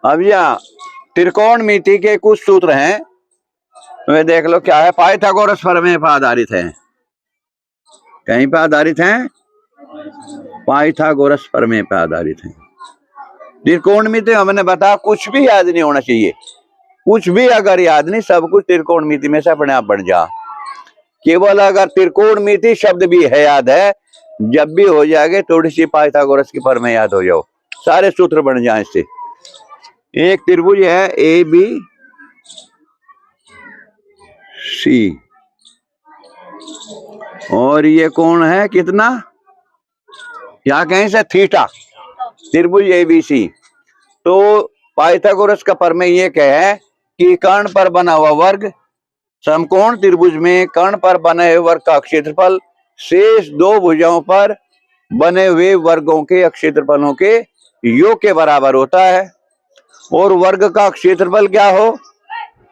अब यहाँ त्रिकोणमिति के कुछ सूत्र हैं, वे देख लो क्या है। पाइथागोरस प्रमेय पर आधारित है। कहीं पर आधारित हैं? पाइथागोरस प्रमेय पर आधारित है। त्रिकोणमिति हमने बताया कुछ भी याद नहीं होना चाहिए, कुछ भी अगर याद नहीं, सब कुछ त्रिकोणमिति में से अपने आप बन जा। केवल अगर त्रिकोणमिति शब्द भी है याद है, जब भी हो जाएगा थोड़ी सी पाइथागोरस की प्रमेय याद हो जाओ, सारे सूत्र बन जाए इससे। एक त्रिभुज है ए बी सी, और ये कोण है कितना, यहाँ कहीं से थीटा, त्रिभुज ए बी सी। तो पाइथागोरस का प्रमेय ये क्या है कि कर्ण पर बना हुआ वर्ग, समकोण त्रिभुज में कर्ण पर बने हुए वर्ग का क्षेत्रफल शेष दो भुजाओं पर बने हुए वर्गों के क्षेत्रफलों के योग के बराबर होता है। और वर्ग का क्षेत्रफल क्या हो,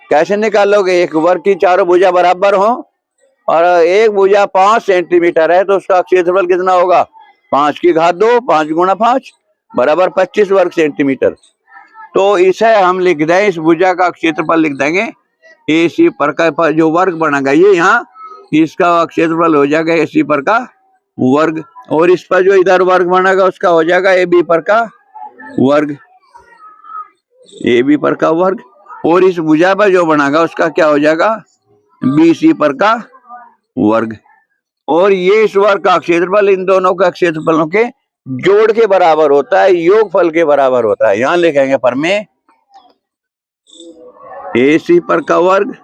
कैसे निकालोगे? एक वर्ग की चारों भुजा बराबर हो और एक भुजा 5 सेंटीमीटर है, तो उसका क्षेत्रफल कितना होगा? 5 की घात 2, 5 गुणा 5 बराबर 25 वर्ग सेंटीमीटर। तो इसे हम लिख दें, इस भुजा का क्षेत्रफल लिख देंगे ए सी पर का जो वर्ग बनेगा ये यहाँ, इसका क्षेत्रफल हो जाएगा ए सी पर का वर्ग, और इस पर जो इधर वर्ग बनेगा उसका हो जाएगा ए बी पर का वर्ग, ए बी पर का वर्ग, और इस भुजा पर जो बनेगा उसका क्या हो जाएगा? बी सी पर का वर्ग। और ये इस वर्ग का क्षेत्रफल इन दोनों का क्षेत्रफलों के जोड़ के बराबर होता है, योगफल के बराबर होता है। यहां लिखेंगे प्रमेय ए सी पर का वर्ग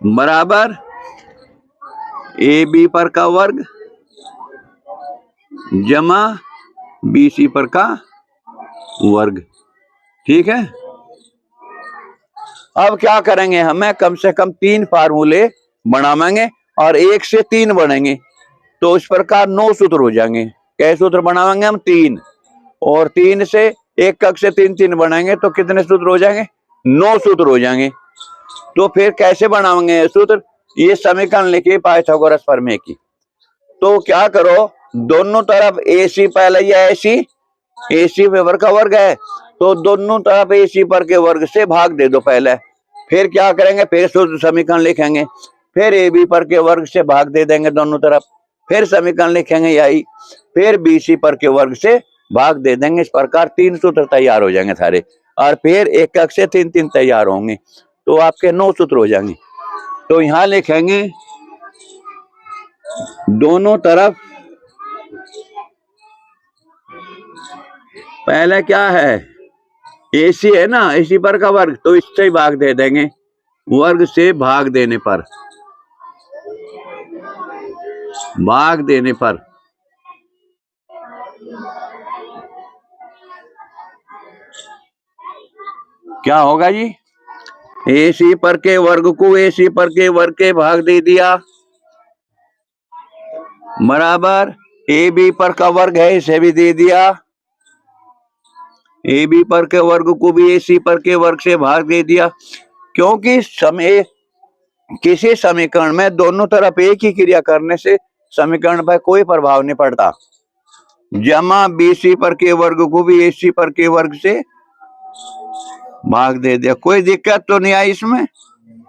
बराबर ए बी पर का वर्ग जमा बी सी पर का वर्ग। ठीक है, अब क्या करेंगे, हमें कम से कम 3 फार्मूले बनावेंगे और 1 से 3 बनेंगे, तो इस प्रकार 9 सूत्र हो जाएंगे। कैसे सूत्र बनावेंगे हम? 3, और 3 से 1 कक से 3 3 बनाएंगे तो कितने सूत्र हो जाएंगे? 9 सूत्र हो जाएंगे। तो फिर कैसे बनाएंगे सूत्र? ये समीकरण लिखिए पाइथागोरस प्रमेय की। तो क्या करो, दोनों तरफ ए सी, पहले ये ए सी पर का वर्ग है, तो दोनों तरफ ए सी पर के वर्ग से भाग दे दो पहले। फिर क्या करेंगे, फिर सूत्र समीकरण लिखेंगे, फिर ए बी पर के वर्ग से भाग दे देंगे दोनों तरफ, फिर समीकरण लिखेंगे यही, फिर बी सी पर के वर्ग से भाग दे देंगे। इस प्रकार 3 सूत्र तैयार हो जाएंगे सारे, और फिर 1 कक से 3 3 तैयार होंगे, तो आपके 9 सूत्र हो जाएंगे। तो यहां लिखेंगे दोनों तरफ, पहले क्या है, ए सी है ना, ए सी पर का वर्ग, तो इससे ही भाग दे देंगे, वर्ग से भाग देने पर क्या होगा जी? ए सी पर के वर्ग को ए सी पर के वर्ग के भाग दे दिया बराबर ए बी पर का वर्ग है, इसे भी दे दिया, ए बी पर के वर्ग को भी ए सी पर के वर्ग से भाग दे दिया। क्योंकि समय किसी समीकरण में दोनों तरफ एक ही क्रिया करने से समीकरण पर कोई प्रभाव नहीं पड़ता। जमा बी सी पर के वर्ग को भी ए सी पर के वर्ग से भाग दे दिया। कोई दिक्कत तो नहीं आई इसमें?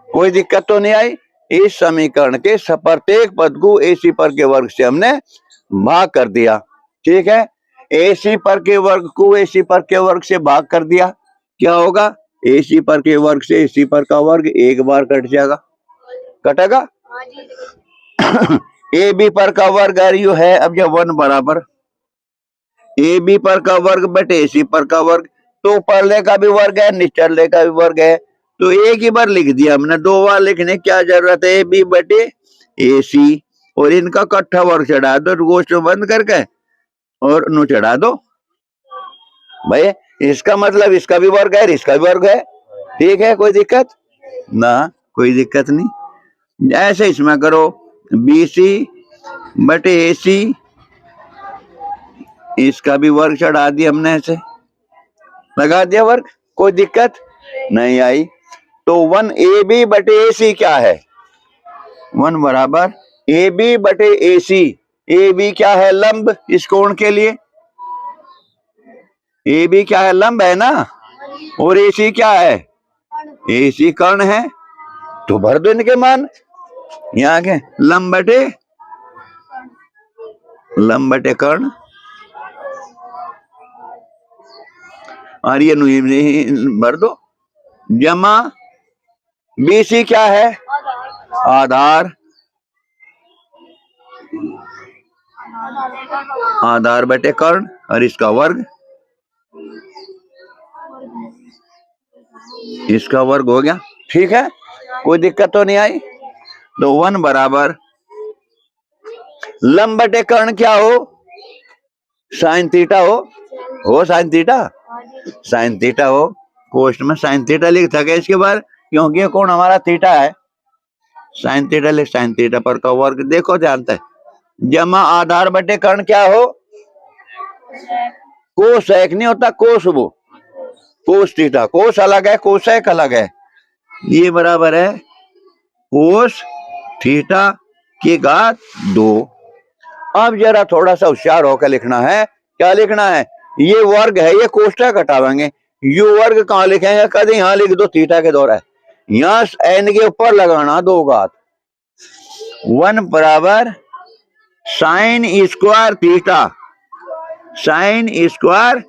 कोई दिक्कत तो नहीं आई? इस समीकरण के प्रत्येक पद को ए सी पर के वर्ग से हमने भाग कर दिया। ठीक है, ए सी पर के वर्ग को ए सी पर के वर्ग से भाग कर दिया, क्या होगा? ए सी पर के वर्ग से ए सी पर का वर्ग एक बार कट जाएगा, कटेगा। ए बी पर का वर्ग है अब जब 1 बराबर ए बी पर का वर्ग बटे ए सी पर का वर्ग, तो पहले का भी वर्ग है निचले का भी वर्ग है, तो एक ही बार लिख दिया हमने, 2 बार लिखने की क्या जरूरत है? ए बी बटे ए सी, और इनका इकट्ठा वर्ग चढ़ा दो, गोष्ठ बंद करके और नु चढ़ा दो भाई। इसका मतलब इसका भी वर्ग है, इसका भी वर्ग है। ठीक है, कोई दिक्कत ना? कोई दिक्कत नहीं। ऐसे इसमें करो, बी सी बटे ए सी, इसका भी वर्ग चढ़ा दिया हमने, ऐसे लगा दिया वर्ग, कोई दिक्कत नहीं आई। तो 1 ए बी बटे ए सी क्या है? 1 बराबर ए बी बटे ए सी। ए बी क्या है? लंब, इस कोण के लिए ए बी क्या है? लंब है ना, और AC क्या है? AC कर्ण है। तो भर दो इनके मान यहाँ के, लंब बटे कर्ण, और ये भर दो, जमा BC क्या है? आधार, आधार बटे कर्ण और इसका वर्ग, इसका वर्ग हो गया। ठीक है, कोई दिक्कत तो नहीं आई। तो 1 बराबर लंब बटे कर्ण क्या हो? साइन थीटा हो साइन थीटा, साइन थीटा हो। कोष्ट में साइन थीटा लिख सके इसके बाद, क्योंकि ये कोण हमारा थीटा है। साइन थीटा लिख, साइन थीटा पर का वर्ग देखो जानता है, जमा आधार बटे कर्ण क्या हो? कोसेक नहीं होता, कोस, वो कोस थीटा, कोस अलग है, कोसेक अलग है। ये बराबर है कोस थीटा की घात 2। अब जरा थोड़ा सा होशियार होकर लिखना है। क्या लिखना है? ये वर्ग है, ये कोष्टक हटावेंगे, यू वर्ग कहाँ लिखेंगे? कभी यहाँ लिख दो थीटा के द्वारा, यहाँ n के ऊपर लगाना 2 घात। 1 बराबर sine square theta, sine square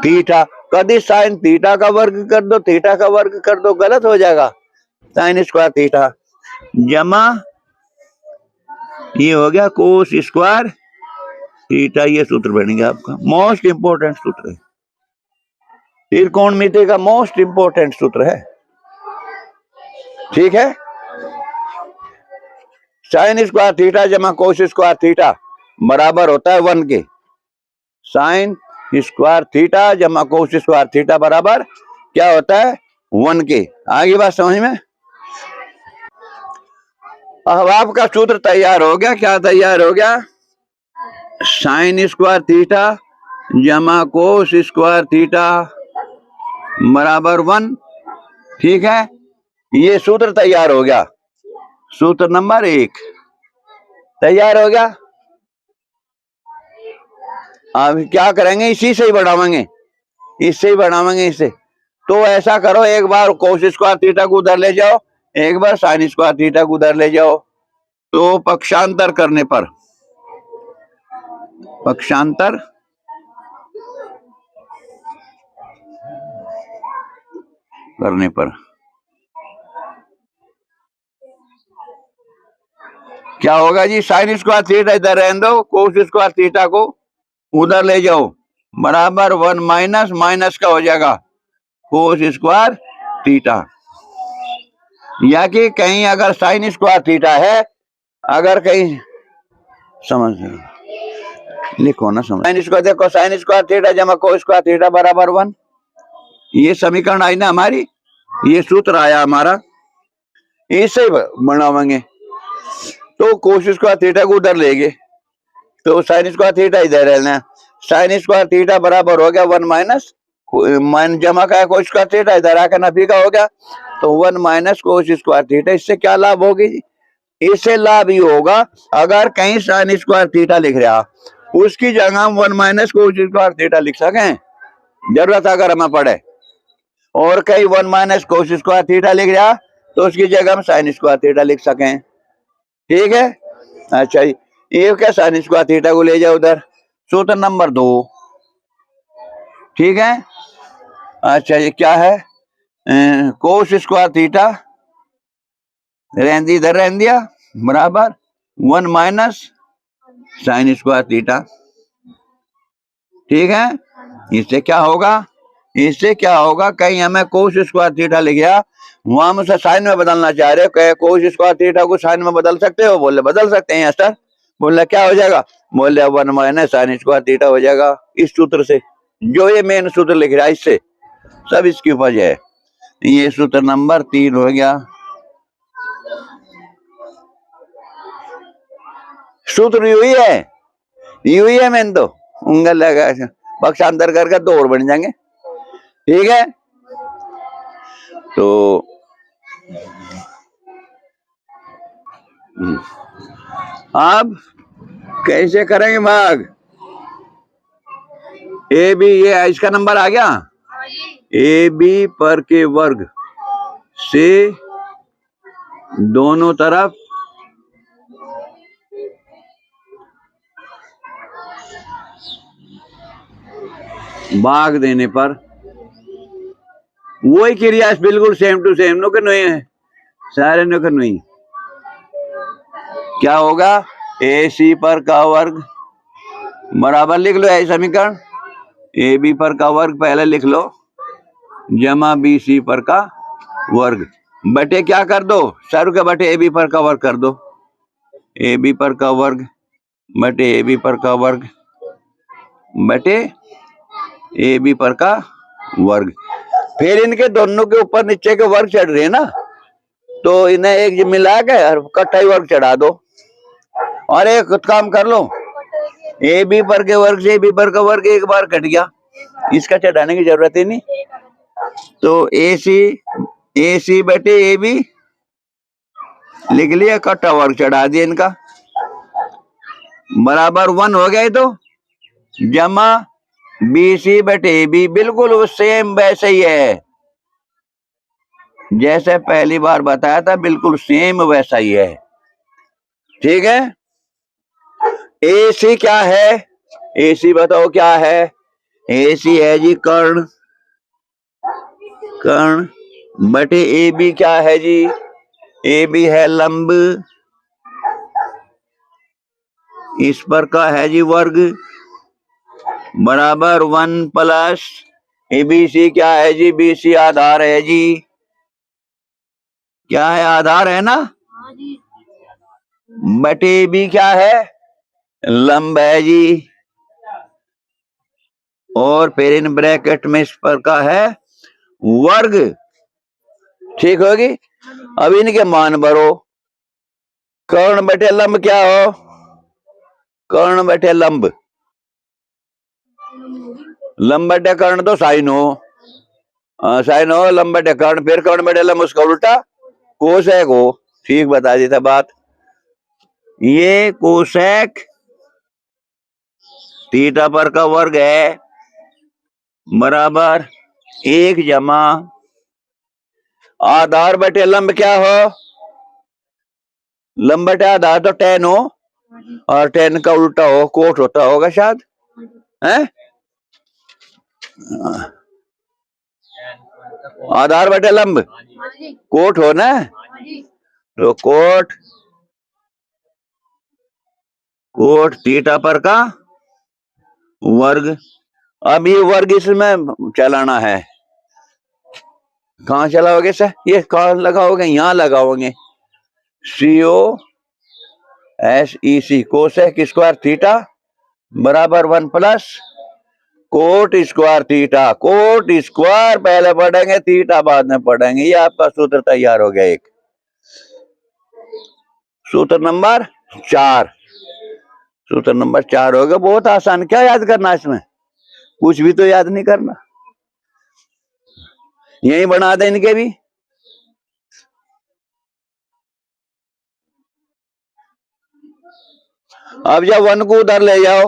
theta. कभी साइन थीटा का वर्ग कर दो, थीटा का वर्ग कर दो, गलत हो जाएगा। साइन स्क्वायर थीटा जमा ये हो गया कोस स्क्वायर थीटा। ये सूत्र बन गया आपका, मोस्ट इंपोर्टेंट सूत्र है, त्रिकोणमिति का मोस्ट इंपोर्टेंट सूत्र है। ठीक है, साइन स्क्वायर थीटा जमा कोस स्क्वायर थीटा बराबर होता है 1 के। साइन स्क्वायर थीटा जमा कोस स्क्वायर थीटा बराबर क्या होता है? 1 के। आगे बात समझ में? अब आपका सूत्र तैयार हो गया। क्या तैयार हो गया? साइन स्क्वायर थीटा जमा कोस स्क्वायर थीटा बराबर 1। ठीक है, ये सूत्र तैयार हो गया, सूत्र नंबर 1 तैयार हो गया। अब क्या करेंगे? इसी से ही बढ़ावेंगे, इससे ही बढ़ावेंगे इससे। तो ऐसा करो, एक बार कोस स्क्वायर थीटा को उधर ले जाओ, एक बार साइन स्क्वायर थीटा को उधर ले जाओ। तो पक्षांतर करने पर, पक्षांतर करने पर क्या होगा जी? साइन स्क्वायर थीटा इधर रहने दो, कोस स्क्वायर थीटा को उधर ले जाओ, बराबर 1 माइनस माइनस का हो जाएगा कोस स्क्वायर थीटा। या कि कहीं अगर साइन स्क्वायर थीटा है, अगर कहीं समझ लिखो ना, समझ। साइन स्क्वायर देखो, साइन स्क्वायर थीटा जमा कोस स्क्वायर थीटा बराबर 1। ये समीकरण आई ना हमारी, ये सूत्र आया हमारा, इससे बनावेंगे। तो कोस स्क्वायर थीटा को उधर लेंगे, तो साइन स्क्वायर थीटा इधर रहना, साइन स्क्वायर थीटा बराबर हो गया 1 माइनस मान जमा का कोस स्क्वायर थीटा इधर आकर नफी का हो गया, तो 1 माइनस कोस स्क्वायर थीटा। इससे क्या लाभ होगी? इससे लाभ ये होगा, अगर कहीं साइन स्क्वायर थीटा लिख रहा, उसकी जगह हम 1 माइनस कोस स्क्वायर थीटा लिख सकें, जरूरत अगर हमें पड़े। और कहीं 1 माइनस कोस स्क्वायर थीटा लिख रहा, तो उसकी जगह हम साइन स्क्वायर थीटा लिख सकें। ठीक है, अच्छा ये क्या? साइन स्क्वायर थीटा को ले जाओ उधर, सूत्र नंबर 2। ठीक है, अच्छा ये क्या है? कोस स्क्वायर थीटा रहन इधर रहन दिया, बराबर 1 माइनस साइन स्क्वायर थीटा। ठीक है, इससे क्या होगा? इससे क्या होगा? कहीं हमें कोस स्क्वायर थीटा लिख गया, वहां हम उसे साइन में बदलना चाह रहे हो, कहे कोस स्क्वायर थीटा को साइन में बदल सकते हो? बोले बदल सकते हैं सर। बोले क्या हो जाएगा? बोले 1 माइनस साइन स्क्वायर थीटा हो जाएगा इस सूत्र से, जो ये मेन सूत्र लिख रहा है, इससे सब इसकी उपज है। ये सूत्र नंबर 3 हो गया। सूत्र यू ही है मैंने तो उंगल लगा, पक्षांतर करके 2 और बन जाएंगे। ठीक है, तो अब कैसे करेंगे भाग? ए बी, ये इसका नंबर आ गया। ए बी पर के वर्ग से दोनों तरफ भाग देने पर वही क्रिया बिल्कुल सेम टू सेम नो नहीं है सारे नो नहीं। क्या होगा? ए सी पर का वर्ग बराबर लिख लो, ऐसा समीकरण ए बी पर का वर्ग पहले लिख लो जमा बी सी पर का वर्ग बटे क्या कर दो सर के बटे ए बी पर का वर्ग कर दो, ए बी पर का वर्ग बटे ए बी पर का वर्ग बटे ए बी पर का वर्ग। फिर इनके दोनों के ऊपर नीचे के वर्ग चढ़ रहे हैं ना, तो इन्हें एक मिला के इकट्ठा ही वर्ग चढ़ा दो। और एक काम कर लो, ए बी पर के वर्ग से ए बी पर का वर्ग एक बार कट गया, इसका चढ़ाने की जरूरत ही नहीं। तो ए सी बटे ए बी लिख लिया, इकट्ठा वर्ग चढ़ा दिया इनका बराबर 1 हो गया। तो जमा बी सी बटे ए बी बिल्कुल सेम वैसे ही है जैसे पहली बार बताया था, बिल्कुल सेम वैसा ही है। ठीक है। ए सी क्या है? ए सी बताओ क्या है? ए सी है जी कर्ण, कर्ण बटे ए बी क्या है जी? ए बी है लंब, इस पर का है जी वर्ग बराबर 1 प्लस ए बी सी क्या है जी? बी सी आधार है जी, क्या है? आधार है ना, बटे बी क्या है? लंब है जी, और फिर इन ब्रैकेट में इस पर का है वर्ग। ठीक होगी। अब इनके मान भरो, कर्ण बटे लंब क्या हो? कर्ण बटे लंब, लंब बटे कर्ण तो साइन हो, साइन हो लंब बटे कर्ण, फिर कर्ण बटे लंब उसका उल्टा कोसेक हो। ठीक बता दी था बात। ये कोसेक थीटा पर का वर्ग है बराबर 1 जमा आधार बटे लंब क्या हो? लंब बटे आधार तो tan हो, और tan का उल्टा हो कोट होता होगा शायद, है? आधार बटे लंब कोट हो ना, तो कोट थीटा पर का वर्ग। अब ये वर्ग इसमें चलाना है, कहाँ चलाओगे सर? ये कहाँ लगाओगे? यहाँ लगाओगे, CO SEC cosec square theta बराबर 1 plus coat square theta. Coat square पहले पढ़ेंगे, थीटा बाद में पढ़ेंगे। ये आपका सूत्र तैयार हो गया। एक सूत्र नंबर 4, सूत्र नंबर 4 हो गया। बहुत आसान, क्या याद करना इसमें? कुछ भी तो याद नहीं करना, यही बना दे इनके भी। अब जब 1 को उधर ले जाओ,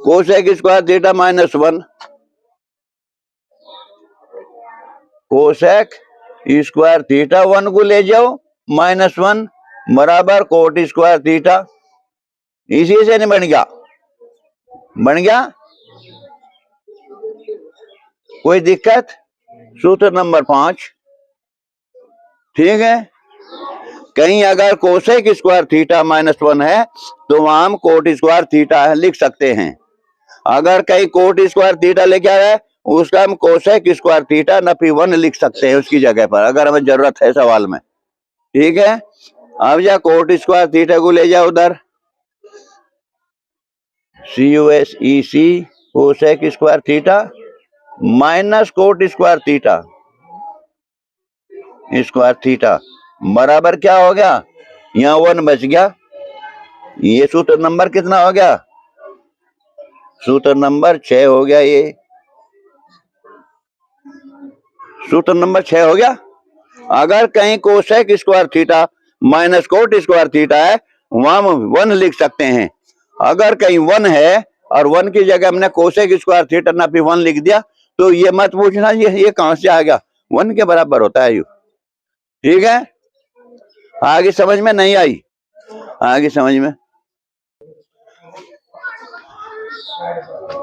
cosec square theta -1, cosec square theta 1 को ले जाओ -1 बराबर कोट स्क्वायर थीटा। इसी से नहीं बन गया? बन गया, कोई दिक्कत? सूत्र नंबर 5। ठीक है। कहीं अगर कोसेक स्क्वायर थीटा -1 है तो वहां हम कोट स्क्वायर थीटा लिख सकते हैं। अगर कहीं कोट स्क्वायर थीटा लेके आ रहा है, उसका हम कोसेक स्क्वायर थीटा नफी 1 लिख सकते हैं उसकी जगह पर, अगर हमें जरूरत है सवाल में। ठीक है। अब जा कोट स्क्वायर थीटा को ले जाओ उधर, COSEC cosec square theta minus cot square theta बराबर क्या हो गया? यहाँ 1 बच गया। ये सूत्र नंबर कितना हो गया? सूत्र नंबर 6 हो गया। ये सूत्र नंबर 6 हो गया। अगर कहीं cosec square theta minus cot square theta है, वहां हम 1 लिख सकते हैं। अगर कहीं 1 है और 1 की जगह हमने कोसेक स्क्वायर थीटा नफी 1 लिख दिया, तो ये मत पूछना ये कहां से आ गया, 1 के बराबर होता है यू। ठीक है, आगे समझ में नहीं आई? आगे समझ में।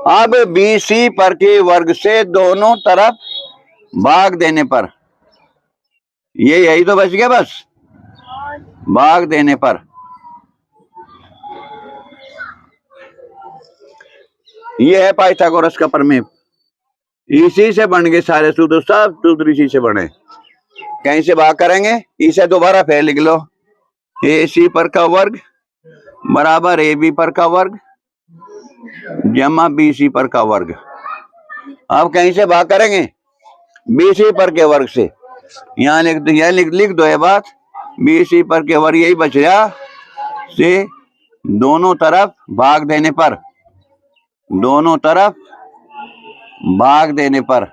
अब BC पर के वर्ग से दोनों तरफ भाग देने पर, ये यही तो बच गया बस, भाग देने पर ये है पाइथागोरस का प्रमेय। इसी से बन गए सारे सूत्र, सब सूत्र इसी से बने। कहीं से भाग करेंगे, इसे दोबारा फिर लिख लो, AC पर का वर्ग बराबर AB पर का वर्ग जमा BC पर का वर्ग। अब कहीं से भाग करेंगे, BC पर के वर्ग से, यहाँ लिख दो, यह लिख दो ये बात, BC पर के वर्ग यही बच गया से दोनों तरफ भाग देने पर, दोनों तरफ भाग देने पर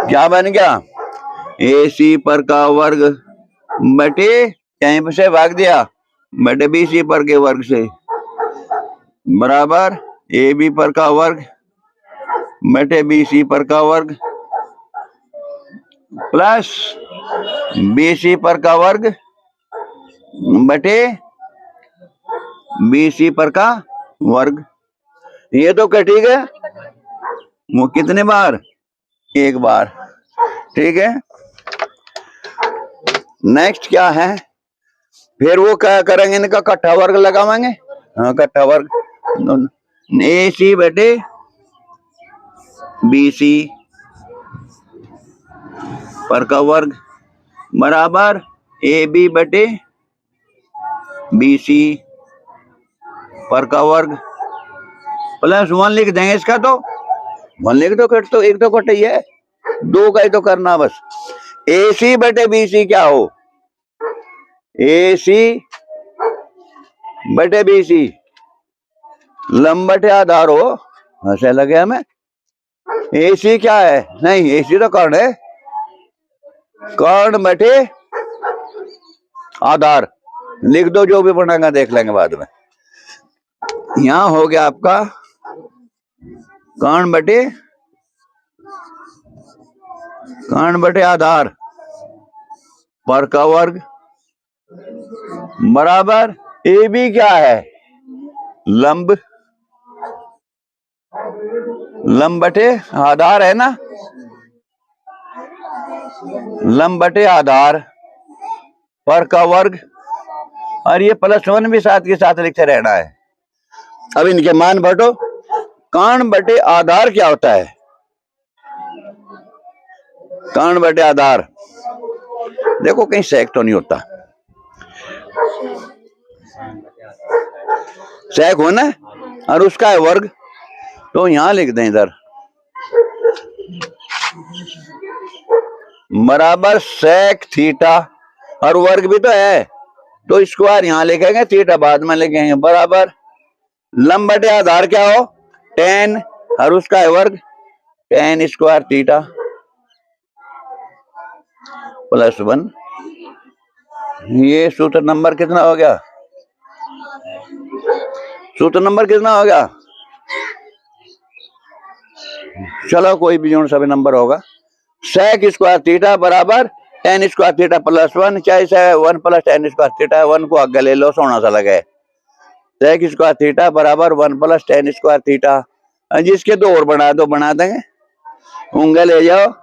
क्या बन गया, AC पर का वर्ग बटे कहीं से भाग दिया बटे BC पर के वर्ग से बराबर AB पर का वर्ग बटे BC पर का वर्ग प्लस BC पर का वर्ग बटे BC पर का वर्ग। ये तो ठीक है, वो कितने बार, एक बार। ठीक है, नेक्स्ट क्या है, फिर वो क्या करेंगे, इनका इकट्ठा वर्ग लगावाएंगे। हाँ, इकट्ठा वर्ग AC बटे BC पर का वर्ग बराबर AB बटे BC पर का वर्ग प्लस 1 लिख देंगे इसका, तो 1 लिख दो, कट तो एक तो कट ही है, 2 का ही तो करना बस। AC बटे BC क्या हो, AC बटे BC लंब बटे आधार हो, ऐसा लगे हमें। AC क्या है, नहीं AC तो कर्ण है, कर्ण बटे आधार लिख दो, जो भी बनाएगा देख लेंगे बाद में। यहां हो गया आपका कर्ण बटे आधार पर का वर्ग बराबर AB क्या है, लंब बटे आधार है ना, लंब बटे आधार पर का वर्ग, और ये +1 भी साथ के साथ लिखते रहना है। अब इनके मान बटो, कर्ण बटे आधार क्या होता है, कर्ण बटे आधार देखो कहीं सेक तो नहीं होता, सेक होना और उसका है वर्ग, तो यहां लिख दें इधर बराबर सेक थीटा, और वर्ग भी तो है तो स्क्वायर यहां लिखेंगे, थीटा बाद में लिखेंगे, बराबर लंब बटे आधार क्या हो, tan, और उसका है वर्ग tan स्क्वायर थीटा +1। ये सूत्र नंबर कितना हो गया, सूत्र नंबर कितना हो गया, चलो कोई भी जोड़ सभी नंबर होगा, सेक स्क्वायर थीटा बराबर tan स्क्वायर थीटा +1, चाहे 1 + tan स्क्वायर थीटा, 1 को आगे ले लो, सोना सा लगे, सेक स्क्वायर थीटा बराबर 1 + tan स्क्वायर थीटा, जिसके 2 और बना दो, बना देंगे, उंगली ले जाओ,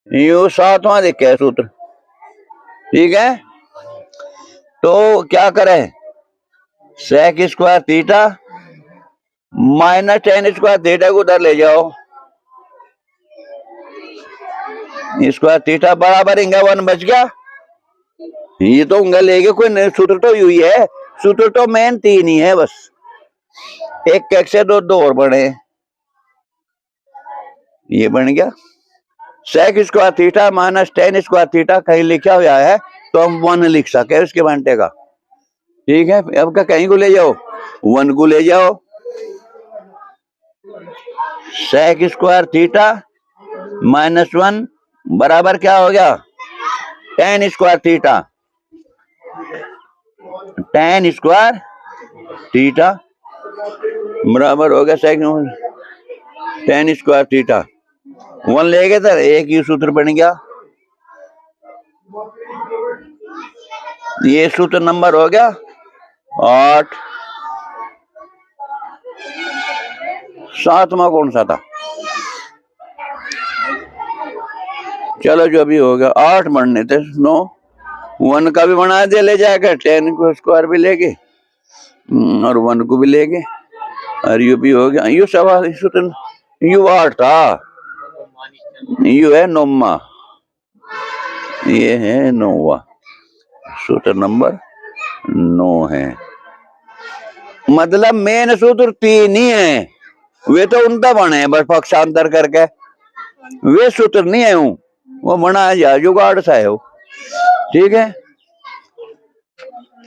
यू 7वां देखे सूत्र। ठीक है, तो क्या करें, sec square theta minus tan square theta को उधर ले जाओ, स्क्वायर थीटा बराबर इंगा 1 बच गया, ये तो उंगल लेके कोई सूत्र तो यही है, सूत्र तो मेन 3 ही है बस, एक से दो और बने, ये बन गया sec square theta minus tan square theta, कहीं लिखा हुआ है तो हम 1 लिख सके उसके घंटे का। ठीक है, अब का कहीं को ले जाओ, 1 को ले जाओ, सेक स्क्वायर थीटा -1 बराबर क्या हो गया, tan square theta, tan square theta बराबर हो गया सेकंड tan स्क्वायर थीटा 1 ले गए सर, एक ही सूत्र बन गया। ये सूत्र नंबर हो गया 8। सातवां कौन सा था? चलो जो भी हो गया 8 बनने थे 9 1 का भी बना दे ले जाकर tan को स्क्वायर भी लेके और 1 को भी लेके और यू भी हो गया। यू सवाल सूत्र यू 8 था, यू है 9, ये है 9वां सूत्र नंबर 9 है। मतलब मेन सूत्र 3 ही है, वे तो उनका बने हैं बस पक्षांतर करके, वे सूत्र नहीं है वो बना जा जुगाड़ सा है वो। ठीक है,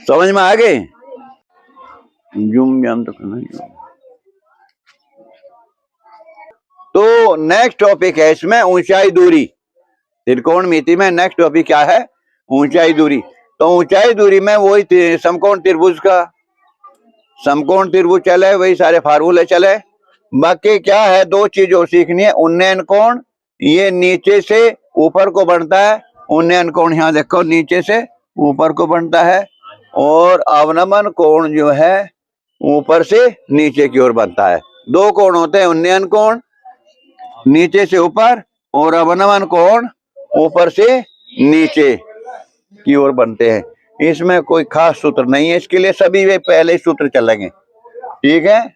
समझ में आ गए? तो नेक्स्ट टॉपिक है इसमें ऊंचाई दूरी। त्रिकोणमिति में नेक्स्ट टॉपिक क्या है? ऊंचाई दूरी। तो ऊंचाई दूरी में वही समकोण त्रिभुज का समकोण त्रिभुज चले, वही सारे फार्मूले चले। बाकी क्या है, 2 चीज और सीखनी है। उन्नयन कोण, ये नीचे से ऊपर को बनता है। उन्नयन कोण यहाँ देखो नीचे से ऊपर को बनता है, और अवनमन कोण जो है ऊपर से नीचे की ओर बनता है। 2 कोण होते हैं, उन्नयन कोण नीचे से ऊपर और अवनमन कोण ऊपर से नीचे की ओर बनते हैं। इसमें कोई खास सूत्र नहीं है, इसके लिए सभी वे पहले सूत्र चलेंगे। ठीक है,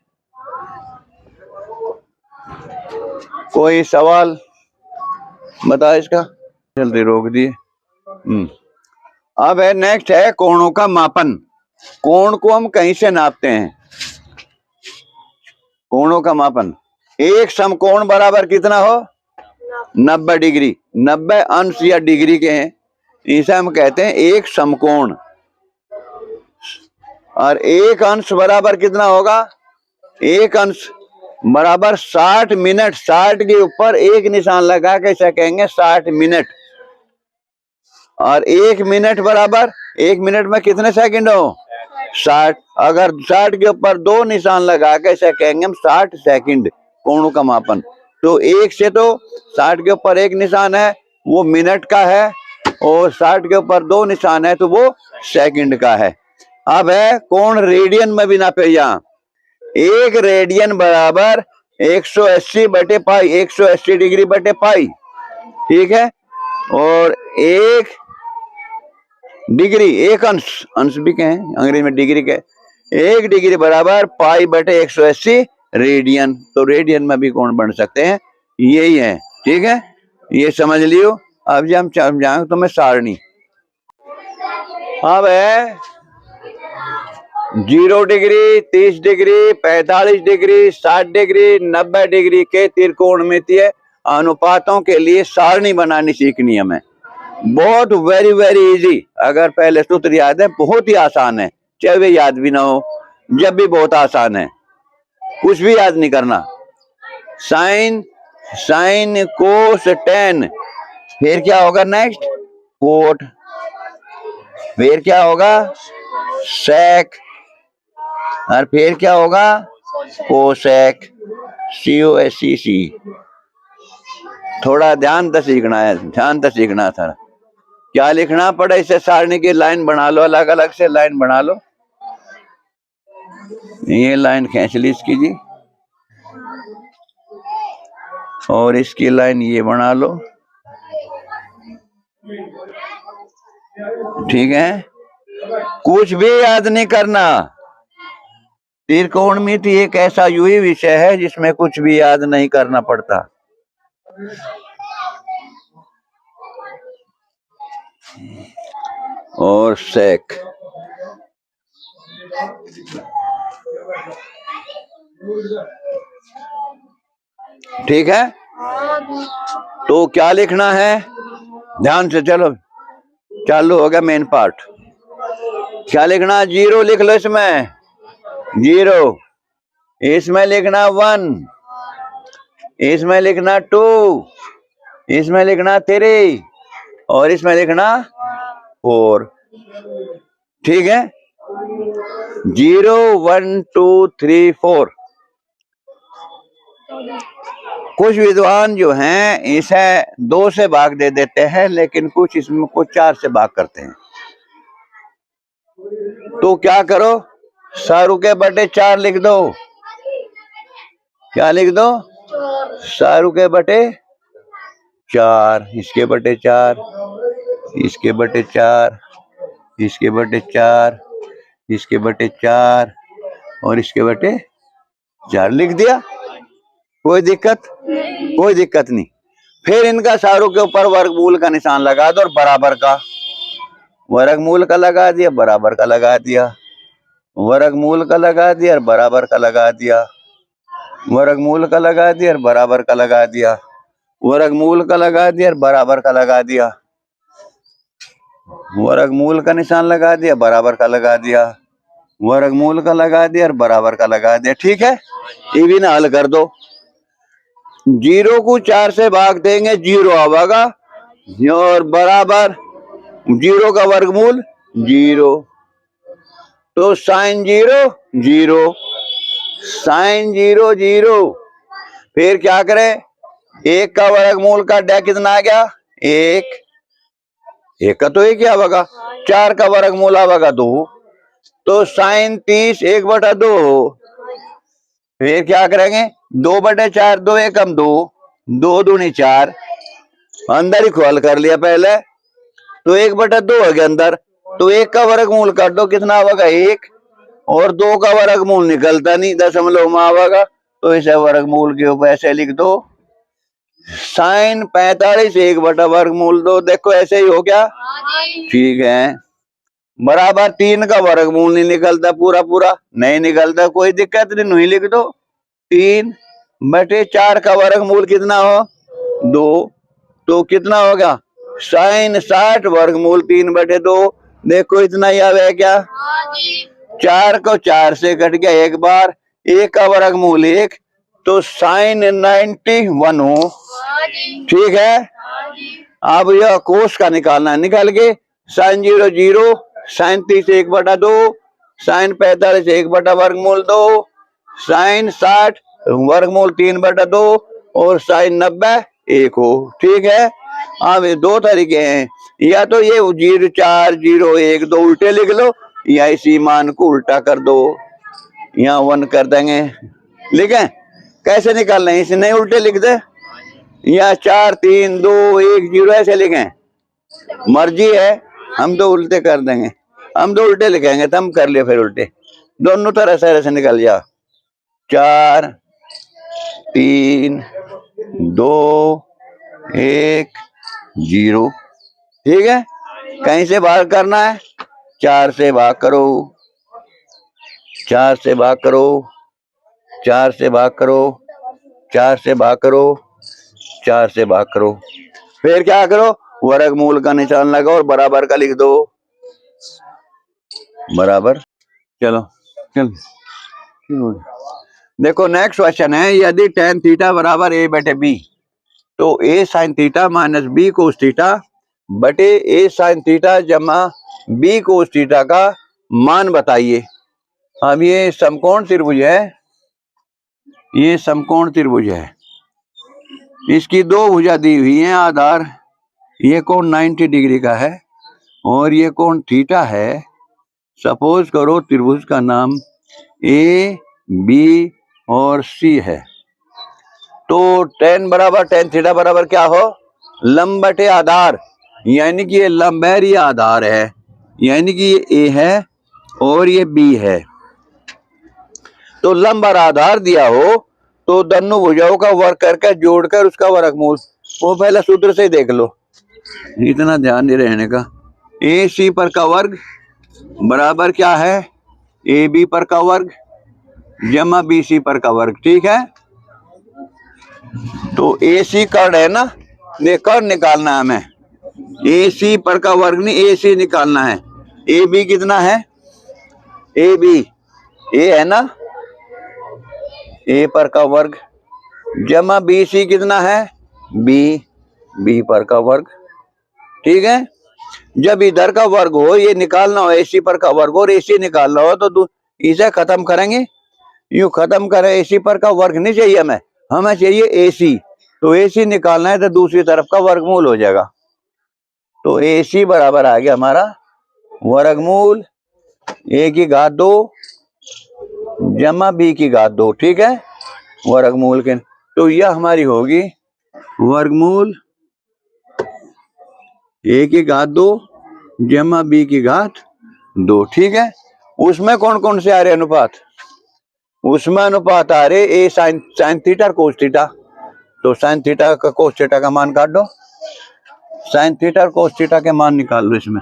कोई सवाल बता इसका? जल्दी रोक दिए। अब है नेक्स्ट है कोणों का मापन। कोण को हम कहीं से नापते हैं? कोणों का मापन, एक समकोण बराबर कितना हो? 90 डिग्री। 90 अंश या डिग्री के हैं, इसे हम कहते हैं एक समकोण। और एक अंश बराबर कितना होगा? एक अंश बराबर 60 मिनट। 60 के ऊपर एक निशान लगा के इसे कहेंगे 60 मिनट। और 1 मिनट बराबर 1 मिनट में कितने सेकंड हो? 60। अगर 60 के ऊपर 2 निशान लगा के इसे कहेंगे हम 60 सेकंड। कोणों का मापन तो एक से तो 60 के ऊपर 1 निशान है वो मिनट का है, और 60 के ऊपर 2 निशान है तो वो सेकंड का है। अब है कोण रेडियन में भी नापे। यहाँ 1 रेडियन बराबर 180 बटे पाई, 180 डिग्री बटे पाई। ठीक है, और 1 डिग्री, 1 अंश, अंश भी कहें अंग्रेजी में डिग्री के, 1 डिग्री बराबर पाई बटे 180 रेडियन। तो रेडियन में भी कोण बन सकते हैं, यही है। ठीक है, ये समझ लियो। अब जब हम समझाएंगे तो मैं सारणी। अब है 0 degree, 30 degree, 45 degree, 60 degree, 90 degree के त्रिकोणमितीय अनुपातों के लिए सारणी बनानी सीखनी हमें। बहुत वेरी इजी। अगर पहले सूत्र याद है, बहुत ही आसान है, चाहे वे याद भी ना हो, जब भी बहुत आसान है, कुछ भी याद नहीं करना। साइन, साइन कोस टेन, फिर क्या होगा नेक्स्ट? कोट, फिर क्या होगा? सेक, और फिर क्या होगा? Cosec, COSEC। थोड़ा ध्यान से सीखना है, ध्यान से सीखना था। क्या लिखना पड़े इसे? सारणी की लाइन बना लो, अलग अलग से लाइन बना लो। ये लाइन खींच ली इसकी जी, और इसकी लाइन ये बना लो। ठीक है, कुछ भी याद नहीं करना। त्रिकोणमिति एक ऐसा यूही विषय है जिसमें कुछ भी याद नहीं करना पड़ता। और सेक, ठीक है। तो क्या लिखना है? ध्यान से चलो, चालू हो गया मेन पार्ट। क्या लिखना? 0 लिख लो इसमें, 0, इसमें लिखना 1, इसमें लिखना 2, इसमें लिखना 3, और इसमें लिखना 4। ठीक है, 0 1 2 3 4। कुछ विद्वान जो हैं इसे 2 से भाग दे देते हैं, लेकिन कुछ इसमें को 4 से भाग करते हैं। तो क्या करो, सारू के बटे 4 लिख दो। क्या लिख दो? सारू के बटे 4, इसके बटे 4, इसके बटे 4, इसके बटे 4, इसके बटे 4 और इसके बटे 4 लिख दिया। कोई दिक्कत? कोई दिक्कत नहीं। फिर इनका सारों के ऊपर वर्गमूल का निशान लगा दो और बराबर का, वर्गमूल का लगा दिया, बराबर का लगा दिया, वर्गमूल का लगा दिया और बराबर का लगा दिया, वर्गमूल का लगा दिया और बराबर का लगा दिया, वर्गमूल का लगा दिया और बराबर का लगा दिया, वर्गमूल का निशान लगा दिया, बराबर का लगा दिया, वर्गमूल का लगा दिया और बराबर का लगा दिया। ठीक है, ये भी ना हल कर दो। 0 को 4 से भाग देंगे, 0 आवेगा और बराबर 0 का वर्गमूल 0, तो साइन 0 0, साइन 0 0। फिर क्या करें, 1 का वर्गमूल का डे कितना आ गया? 1, 1 का तो 1 ही आवेगा। 4 का वर्गमूल आवेगा 2, तो साइन 30 1/2। फिर क्या करेंगे, 2/4, 2 एकम 2, 2 दूनी 4, अंदर ही खोल कर लिया पहले, तो 1/2 हो गया अंदर। तो 1 का वर्गमूल कर दो, कितना आवेगा? 1, और 2 का वर्गमूल निकलता नहीं, दशमलव में आवेगा, तो इसे वर्गमूल के ऊपर ऐसे लिख दो, साइन 45 1/2। देखो ऐसे ही हो गया। ठीक है, बराबर 3 का वर्गमूल नहीं निकलता, पूरा पूरा नहीं निकलता, कोई दिक्कत नहीं लिख दो। 3/4 का वर्गमूल कितना हो? 2, तो कितना होगा? साइन 60 वर्गमूल 3/2। देखो इतना ही आवे क्या? 4 को 4 से कट गया एक बार, 1 का वर्गमूल 1, तो साइन 91 हो। ठीक है, अब यह कोस का निकालना, निकाल के साइन 0 0, साइन 30 1/2, साइन 45 1/2, साइन 60 वर्गमूल 3/2 और साइन 90 1 हो। ठीक है, अब 2 तरीके हैं, या तो ये 0 4 0 1 2 उल्टे लिख लो, या इसी मान को उल्टा कर दो, यहाँ 1 कर देंगे। लिखें कैसे निकालना है, इसे नहीं उल्टे लिख दे, या 4 3 2 1 0 ऐसे लिखें, मर्जी है, हम तो उल्टे कर देंगे, हम तो उल्टे लिखेंगे, तो हम कर लिए फिर उल्टे, दोनों तरह से निकल जा। 4 3 2 1 0। ठीक है, कहीं से भाग करना है, 4 से भाग करो, 4 से भाग करो, 4 से भाग करो, 4 से भाग करो, 4 से भाग करो। फिर क्या करो, वर्गमूल का निशान लगाओ और बराबर का लिख दो, बराबर। चलो चल, देखो नेक्स्ट क्वेश्चन है, यदि tan थीटा बराबर a/b, तो a sin theta minus b cos theta बटे a sin थीटा जमा b cos थीटा का मान बताइए। अब ये समकोण त्रिभुज है, ये समकोण त्रिभुज है, इसकी 2 भुजा दी हुई है, आधार ये कोण 90 डिग्री का है और ये कोण थीटा है। सपोज करो त्रिभुज का नाम ए बी और सी है, तो tan बराबर tan थीटा बराबर क्या हो? लंब बटे आधार, यानी कि ये लंब है, ये आधार है, यानी कि ये ए है और ये बी है। तो लंब और आधार दिया हो तो दोनों भुजाओं का वर्ग करके जोड़कर उसका वर्गमूल, वो पहले सूत्र से देख लो, इतना ध्यान नहीं रहने का। ए सी पर का वर्ग बराबर क्या है? ए बी पर का वर्ग जमा बी सी पर का वर्ग। ठीक है, तो ए सी कर्ण है ना, ये कर्ण निकालना है हमें, ए सी पर का वर्ग नहीं, ए सी निकालना है। ए बी कितना है? ए बी ए है ना, ए पर का वर्ग जमा बी सी कितना है? बी, बी पर का वर्ग। ठीक है, जब इधर का वर्ग हो, ये निकालना हो AC पर का वर्ग और AC निकालना हो तो इसे खत्म करेंगे, यूं खत्म करें। AC पर का वर्ग नहीं चाहिए हमें चाहिए AC। तो AC निकालना है तो दूसरी तरफ का वर्गमूल हो जाएगा। तो AC बराबर आ गया हमारा वर्गमूल A की घात 2 जमा B की घात 2, ठीक है, वर्गमूल के। तो यह हमारी होगी वर्गमूल A की घात 2 जमा B की घात 2, ठीक है। उसमें कौन कौन से आ रहे अनुपात? उसमें अनुपात आ रहे A साइन थीटा और कोस थीटा। तो साइन थीटा का कोस थीटा का मान काट दो, साइन थीटा और कोस थीटा के मान निकाल लो। इसमें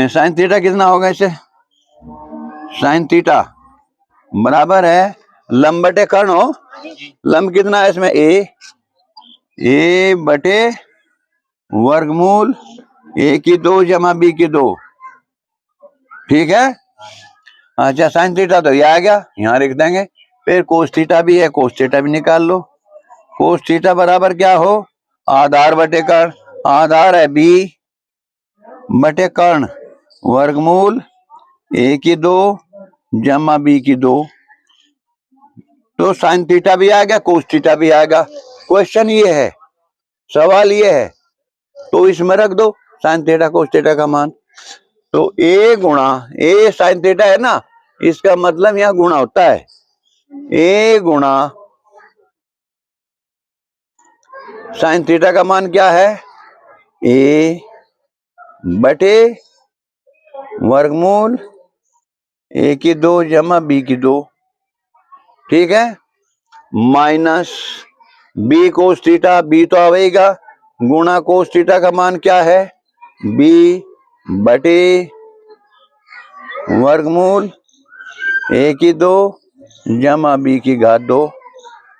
साइन थीटा कितना होगा? इसे साइन थीटा बराबर है लंब बटे कर्ण हो। लंब कितना है इसमें? ए बटे वर्गमूल A की 2 जमा B की 2, ठीक है। अच्छा, साइन थीटा तो ये आ गया, यहाँ लिख देंगे। फिर कोस थीटा भी है, कोस थीटा भी निकाल लो। कोस थीटा बराबर क्या हो? आधार बटे कर्ण। आधार है B बटे कर्ण वर्गमूल A की 2 जमा B की 2। तो साइन थीटा भी आ गया, कोस थीटा भी आ गया। क्वेश्चन ये है, सवाल ये है, तो इसमें रख दो साइन थीटा कोस थीटा का मान। तो A गुणा A साइन थीटा है ना, इसका मतलब यहाँ गुणा होता है। A गुणा साइन थीटा का मान क्या है? A बटे वर्गमूल A की 2 जमा B की 2, ठीक है, minus B cos theta, B तो आवेगा, गुणा कोस थीटा का मान क्या है? B बटे वर्गमूल A की 2 जमा B की घात 2,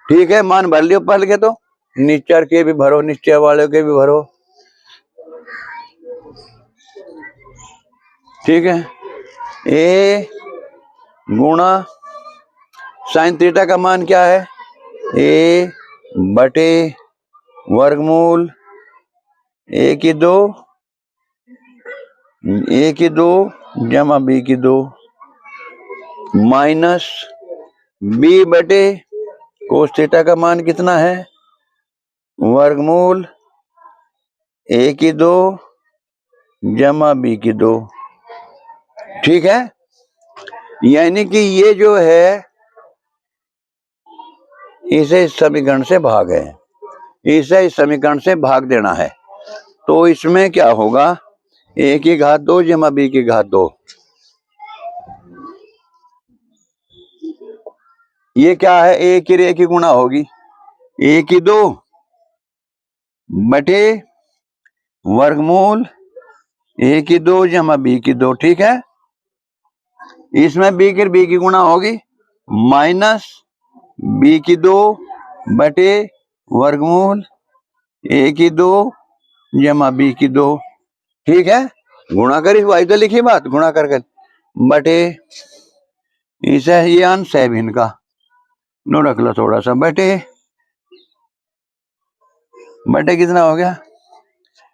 ठीक है। मान भर लियो पहले के, तो निश्चर के भी भरो, निश्चय वाले के भी भरो, ठीक है। A गुणा साइन थीटा का मान क्या है? A बटे वर्गमूल A की 2 जमा B की 2 माइनस B बटे कोस थीटा का मान कितना है? वर्गमूल A की 2 जमा B की 2, ठीक है। यानी कि ये जो है इसे इस समीकरण से भाग है, इसे इस समीकरण से भाग देना है। तो इसमें क्या होगा? A की घात 2 जमा B की घात 2, ये क्या है? A की रे की गुणा होगी A की 2 बटे वर्गमूल A की 2 जमा B की 2, ठीक है। इसमें B की गुणा होगी माइनस B की 2 बटे वर्गमूल A की 2 जमा B की 2, ठीक है। गुणा करी वाई तो लिखी बात, गुणा कर बटे इसे ये अंश है भी इनका, नो रख लो थोड़ा सा, बटे कितना हो गया?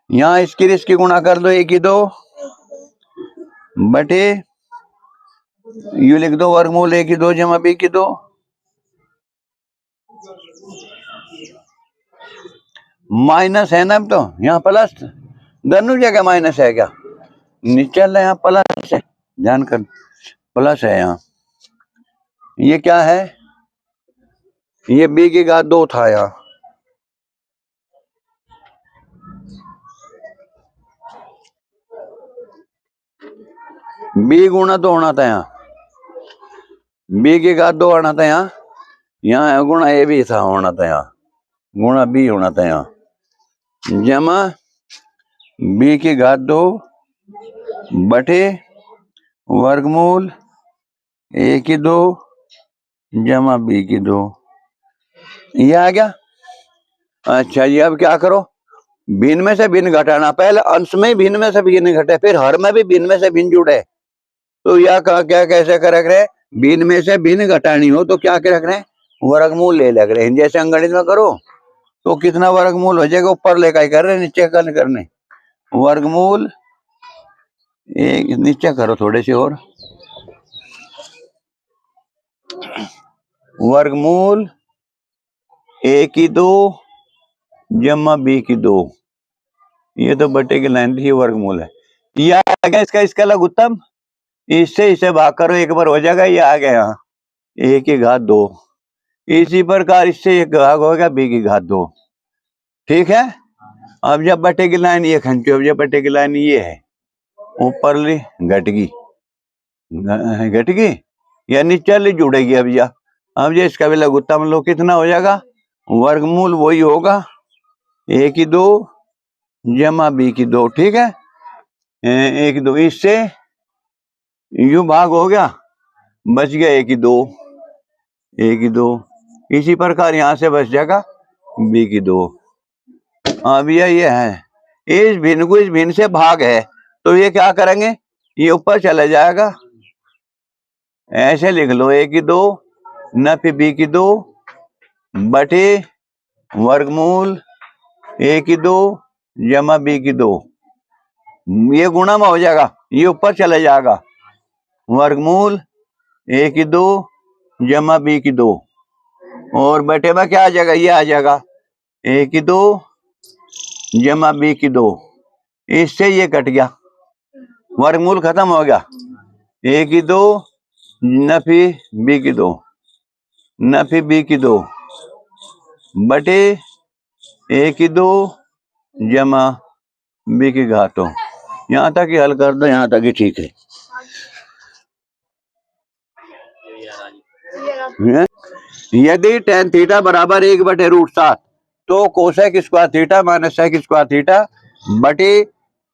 यहाँ इसकी गुणा कर दो A की 2 बटे यू लिख दो वर्गमूल A की 2 जमा B की 2, माइनस है ना, अब तो यहाँ प्लस, दोनों जगह माइनस है क्या? निचल यहाँ प्लस है, ध्यान कर, प्लस है यहाँ। ये क्या है? ये B की घात 2 था यहाँ, B गुणा तो होना था यहाँ, B की घात 2 आना था यहाँ, यहाँ गुणा A भी था होना था यहाँ, गुणा B होना था यहाँ, जमा B की घात 2 बटे वर्गमूल A की 2 जमा B की 2, ये आ गया। अच्छा, ये अब क्या करो? भिन्न में से भिन्न घटाना। पहले अंश में भिन्न में से भिन्न घटे, फिर हर में भी भिन्न में से भिन्न जुड़े। तो यह क्या कैसे कर रख रहे? भिन्न में से भिन्न घटानी हो तो क्या कर रख रहे? वर्गमूल ले लग रहे हैं, जैसे अंगणित में करो तो कितना वर्गमूल हो जाएगा? ऊपर लेकर कर रहे, नीचे कर करने वर्गमूल एक, नीचे करो थोड़े से और, वर्गमूल ए की 2 जमा बी की 2, ये तो बटे की लाइन थी, वर्गमूल है। यह आ गया इसका लघुत्तम, इससे इसे भाग करो, एक बार हो जाएगा, ये आ गया ए की घात 2। इसी प्रकार इससे एक भाग हो गया बी की घात 2। ठीक है। अब जब बटे की लाइन ये खींचो, अब जब बटे की लाइन ये है, ऊपर ली घट गई या नीचे ली जुड़ेगी। अब ये इसका भी लघुत्तम लो, कितना हो जाएगा? वर्गमूल वही होगा ए की 2 जमा बी की 2। ठीक है, ए की 2, इससे यू भाग हो गया, बच गया ए की 2, ए की 2। इसी प्रकार यहां से बच जाएगा बी की 2। अब ये है, इस भिन्न को इस भिन्न से भाग है, तो ये क्या करेंगे? ये ऊपर चला जाएगा, ऐसे लिख लो, ए की 2 नफी बी की 2 बटे वर्गमूल ए की 2 जमा बी की 2। ये गुणा में हो जाएगा, ये ऊपर चला जाएगा, वर्गमूल ए की 2 जमा बी की 2, और बटे में क्या आ जाएगा? ये आ जाएगा ए की 2 जमा बी की 2। इससे ये कट गया, वर्गमूल खत्म हो गया। ए की 2 नफी बी की 2, नफी बी की 2 बटे ए की 2 जमा बी की घात 2। यहां तक ही हल कर दो, यहां तक ही ठीक है। यदि tan थीटा बराबर 1/√7, तो cosec square theta minus sec square theta बटे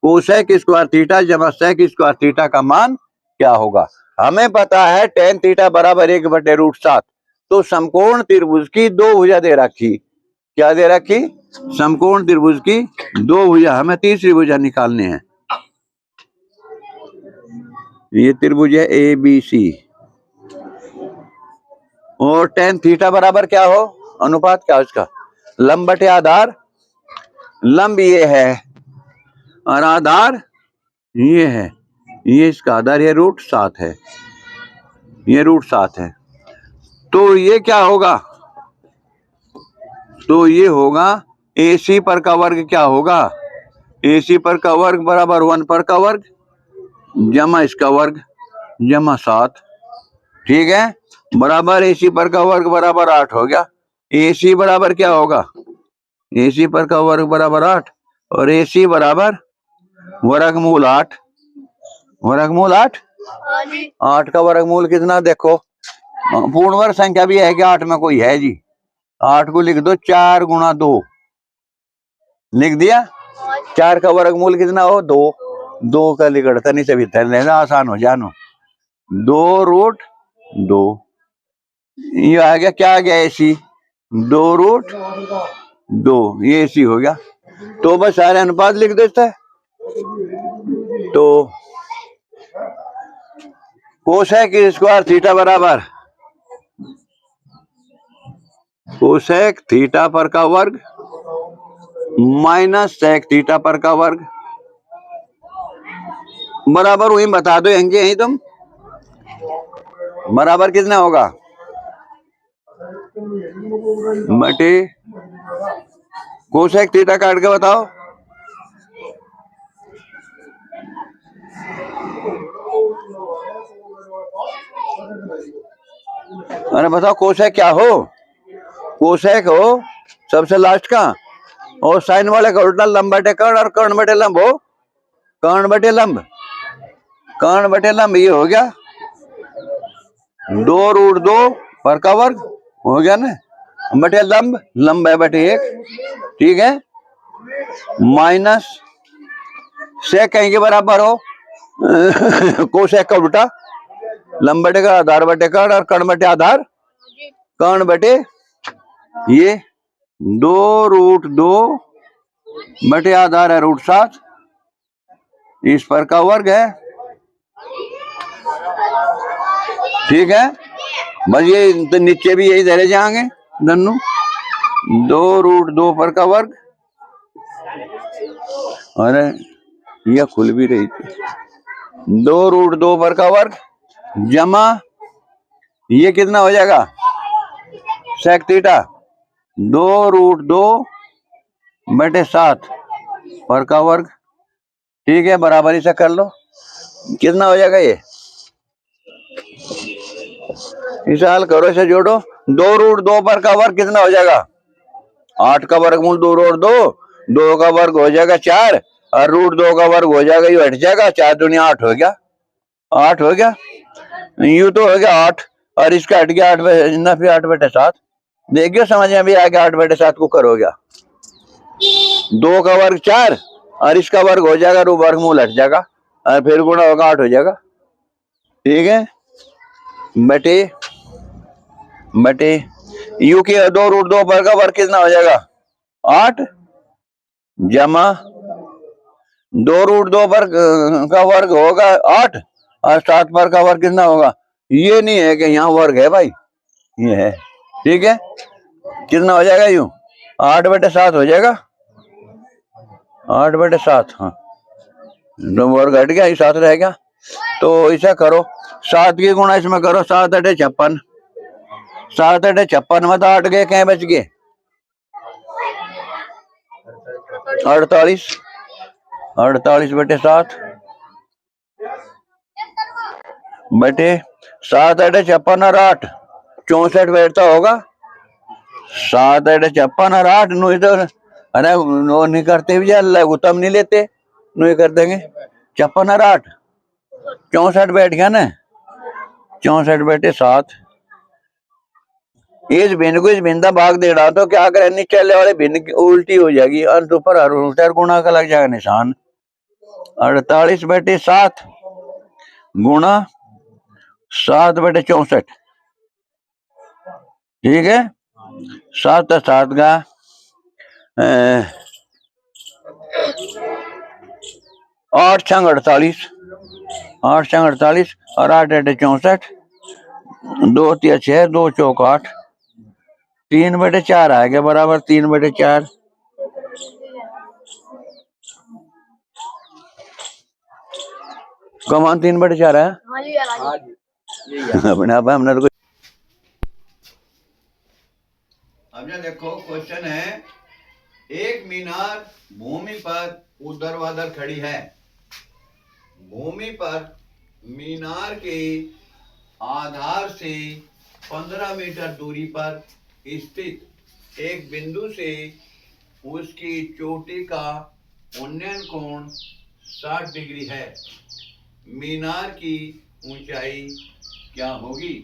कोसेक स्क्वायर थीटा जमा सेक स्क्वायर थीटा का मान क्या होगा? हमें पता है tan थीटा बराबर 1/√7, तो समकोण त्रिभुज की 2 भुजा दे रखी। क्या दे रखी? समकोण त्रिभुज की 2 भुजा। हमें तीसरी भुजा निकालने हैं। ये त्रिभुज है ABC, और tan थीटा बराबर क्या हो? अनुपात क्या उसका? लंब बटे आधार। लंब ये है और आधार ये है, ये इसका आधार ये √7 है, ये √7 है। तो ये क्या होगा? तो ये होगा AC पर का वर्ग क्या होगा? AC पर का वर्ग बराबर 1 पर का वर्ग जमा इसका वर्ग जमा 7। ठीक है, बराबर AC पर का वर्ग बराबर 8 हो गया। AC बराबर क्या होगा? AC पर का वर्ग बराबर 8, और AC बराबर वर्गमूल 8। वर्गमूल 8, 8 का वर्गमूल कितना? देखो, पूर्ण वर्ग संख्या भी है कि 8 में कोई है जी? 8 को लिख दो 4 गुणा 2, लिख दिया। 4 का वर्गमूल कितना हो? 2। 2 का लिखड़ता नहीं, सभी तर लेना, आसान हो जानो। 2√2, ये आ गया, क्या आ गया? AC 2√2, ये AC हो गया। तो बस सारे अनुपात लिख देता है। तो कोसेक स्क्वायर थीटा बराबर कोसेक थीटा पर का वर्ग माइनस सेक थीटा पर का वर्ग बराबर, वही बता दो, यहीं तुम बराबर कितना होगा? बटे कोसेक थीटा काट के बताओ। अरे बताओ कोसेक क्या हो? कोसेक हो सबसे लास्ट का, और साइन वाले का उल्टा, लंब बटे कर्ण और कर्ण बटे लंब हो। कर्ण बटे लंब, कर्ण बटे लंब, ये हो गया 2√2 पर का वर्ग हो गया ना, बटे लंब, लंब है बटे 1। ठीक है, माइनस सेक कहीं के बराबर हो कोसेक का उल्टा, लंब बटे का आधार बटे कर्ण और कर्ण बटे आधार, कर्ण बटे ये 2√2 बटे आधार है √7, इस पर का वर्ग है। ठीक है, बस ये तो नीचे भी यही धरे जाएंगे दोनों, 2√2 पर का वर्ग, अरे यह खुल भी रही थी, 2√2 पर का वर्ग जमा ये कितना हो जाएगा सेक थीटा 2√2/7 पर का वर्ग। ठीक है, बराबरी से कर लो, कितना हो जाएगा ये, इसे हल करो, इसे जोड़ो, 2√2 पर का वर्ग कितना हो जाएगा 8 का वर्गमूल 2√2, 2 का वर्ग हो जाएगा 4 और √2 का वर्ग हो जाएगा, ये हट जाएगा, 4 दूनी 8 हो गया, 8 हो गया, यू तो हो गया 8 और इसका हट गया 8 ना, फिर 8/7 देखियो समझ में भी आ गया, 8/7 को करो गया, 2 का वर्ग 4 और इसका वर्ग हो जाएगा, रू वर्गमूल हट जाएगा और फिर गुणा होगा 8 हो जाएगा। ठीक है, बटे बटे यू के 2√2 पर का वर्ग कितना हो जाएगा 8 जमा 2√2 पर का वर्ग होगा 8 और 7 पर का वर्ग कितना होगा, ये नहीं है कि यहाँ वर्ग है भाई, ये है। ठीक है, कितना हो जाएगा यूं 8/7 हो जाएगा, 8/7, हाँ, दो वर्ग हट गया, 7 रह गया, तो ऐसा करो 7 की गुणा इसमें करो, 7 8 56, 7 8 56 में तो 8 गए, क्या बच गए 48, 48/7 बटे 7 8 56 और 8 64 बैठता होगा, 7 8 56 और 8 नो तो, अरे नो नहीं करते भी अल्लाह उत्तम नहीं लेते, नो ही कर देंगे, 56 और 8 64 बैठ गया ना, 64/7, इस भिन्न को इस भिन्नता भाग दे रहा तो क्या करें, नीचे वाले भिन्न की उल्टी हो जाएगी, अंत ऊपर हर गुणा का लग जाएगा निशान, 48/7 गुणा 7/64, ठीक है, 7 7 का 8 छंग 48, 8 छंग 48 और 8 8 64, 2 3 6, 2 चौक 8, 3/4 आ गया बराबर 3/4, कमान 3/4 है अपने आप हमने तो। अब ये देखो क्वेश्चन है, एक मीनार भूमि पर ऊर्ध्वाधर खड़ी है, भूमि पर मीनार के आधार से 15 मीटर दूरी पर स्थित एक बिंदु से उसकी चोटी का उन्नयन कोण 60 डिग्री है, मीनार की ऊंचाई क्या होगी।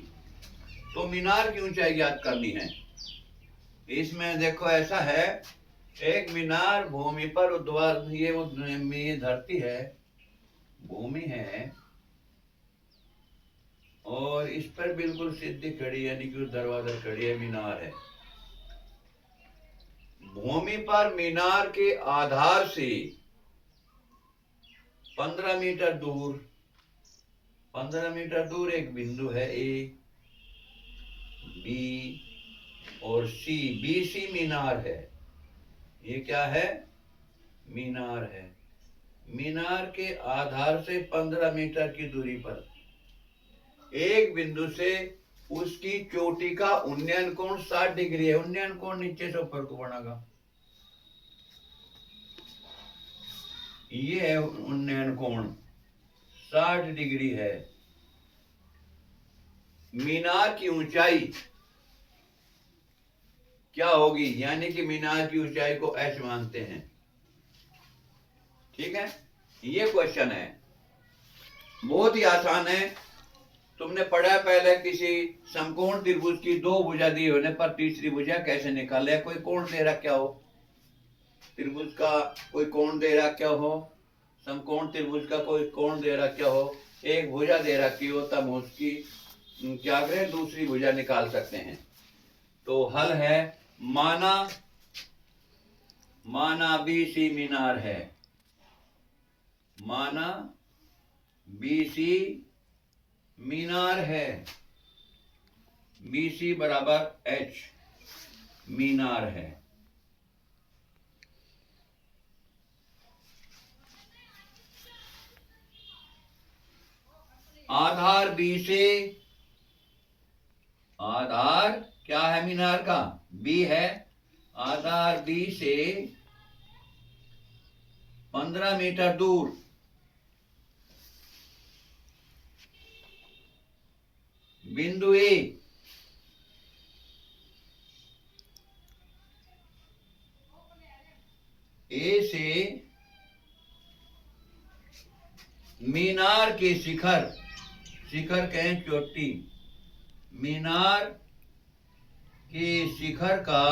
तो मीनार की ऊंचाई ज्ञात करनी है। इसमें देखो ऐसा है, एक मीनार भूमि पर ये धरती है, भूमि है और इस पर बिल्कुल सीधी खड़ी यानी कि दरवाजा खड़ी है, मीनार है। भूमि पर मीनार के आधार से 15 मीटर दूर, 15 मीटर दूर एक बिंदु है ए, बी और सी, बी सी मीनार है। ये क्या है, मीनार है। मीनार के आधार से 15 मीटर की दूरी पर एक बिंदु से उसकी चोटी का उन्नयन कोण 60 डिग्री है। उन्नयन कोण नीचे से ऊपर को बढ़ेगा, ये है उन्नयन कोण 60 डिग्री है। मीनार की ऊंचाई क्या होगी, यानी कि मीनार की ऊंचाई को h मानते हैं। ठीक है, ये क्वेश्चन है, बहुत ही आसान है। तुमने पढ़ा पहले किसी समकोण त्रिभुज की दो भुजा दी होने पर तीसरी भुजा कैसे निकाले। कोई कोण दे रखा हो, त्रिभुज का कोई कोण दे रखा हो, समकोण त्रिभुज का कोई कोण दे रखा हो, एक भुजा दे रखी हो, तब उसकी क्या करें, दूसरी भुजा निकाल सकते हैं। तो हल है, माना बीसी मीनार है, माना बीसी मीनार है, बीसी बराबर h मीनार है। आधार बी से, आधार क्या है मीनार का, बी है, आधार बी से 15 मीटर दूर बिंदु ए से मीनार के शिखर, शिखर कहें चोटी, मीनार के शिखर का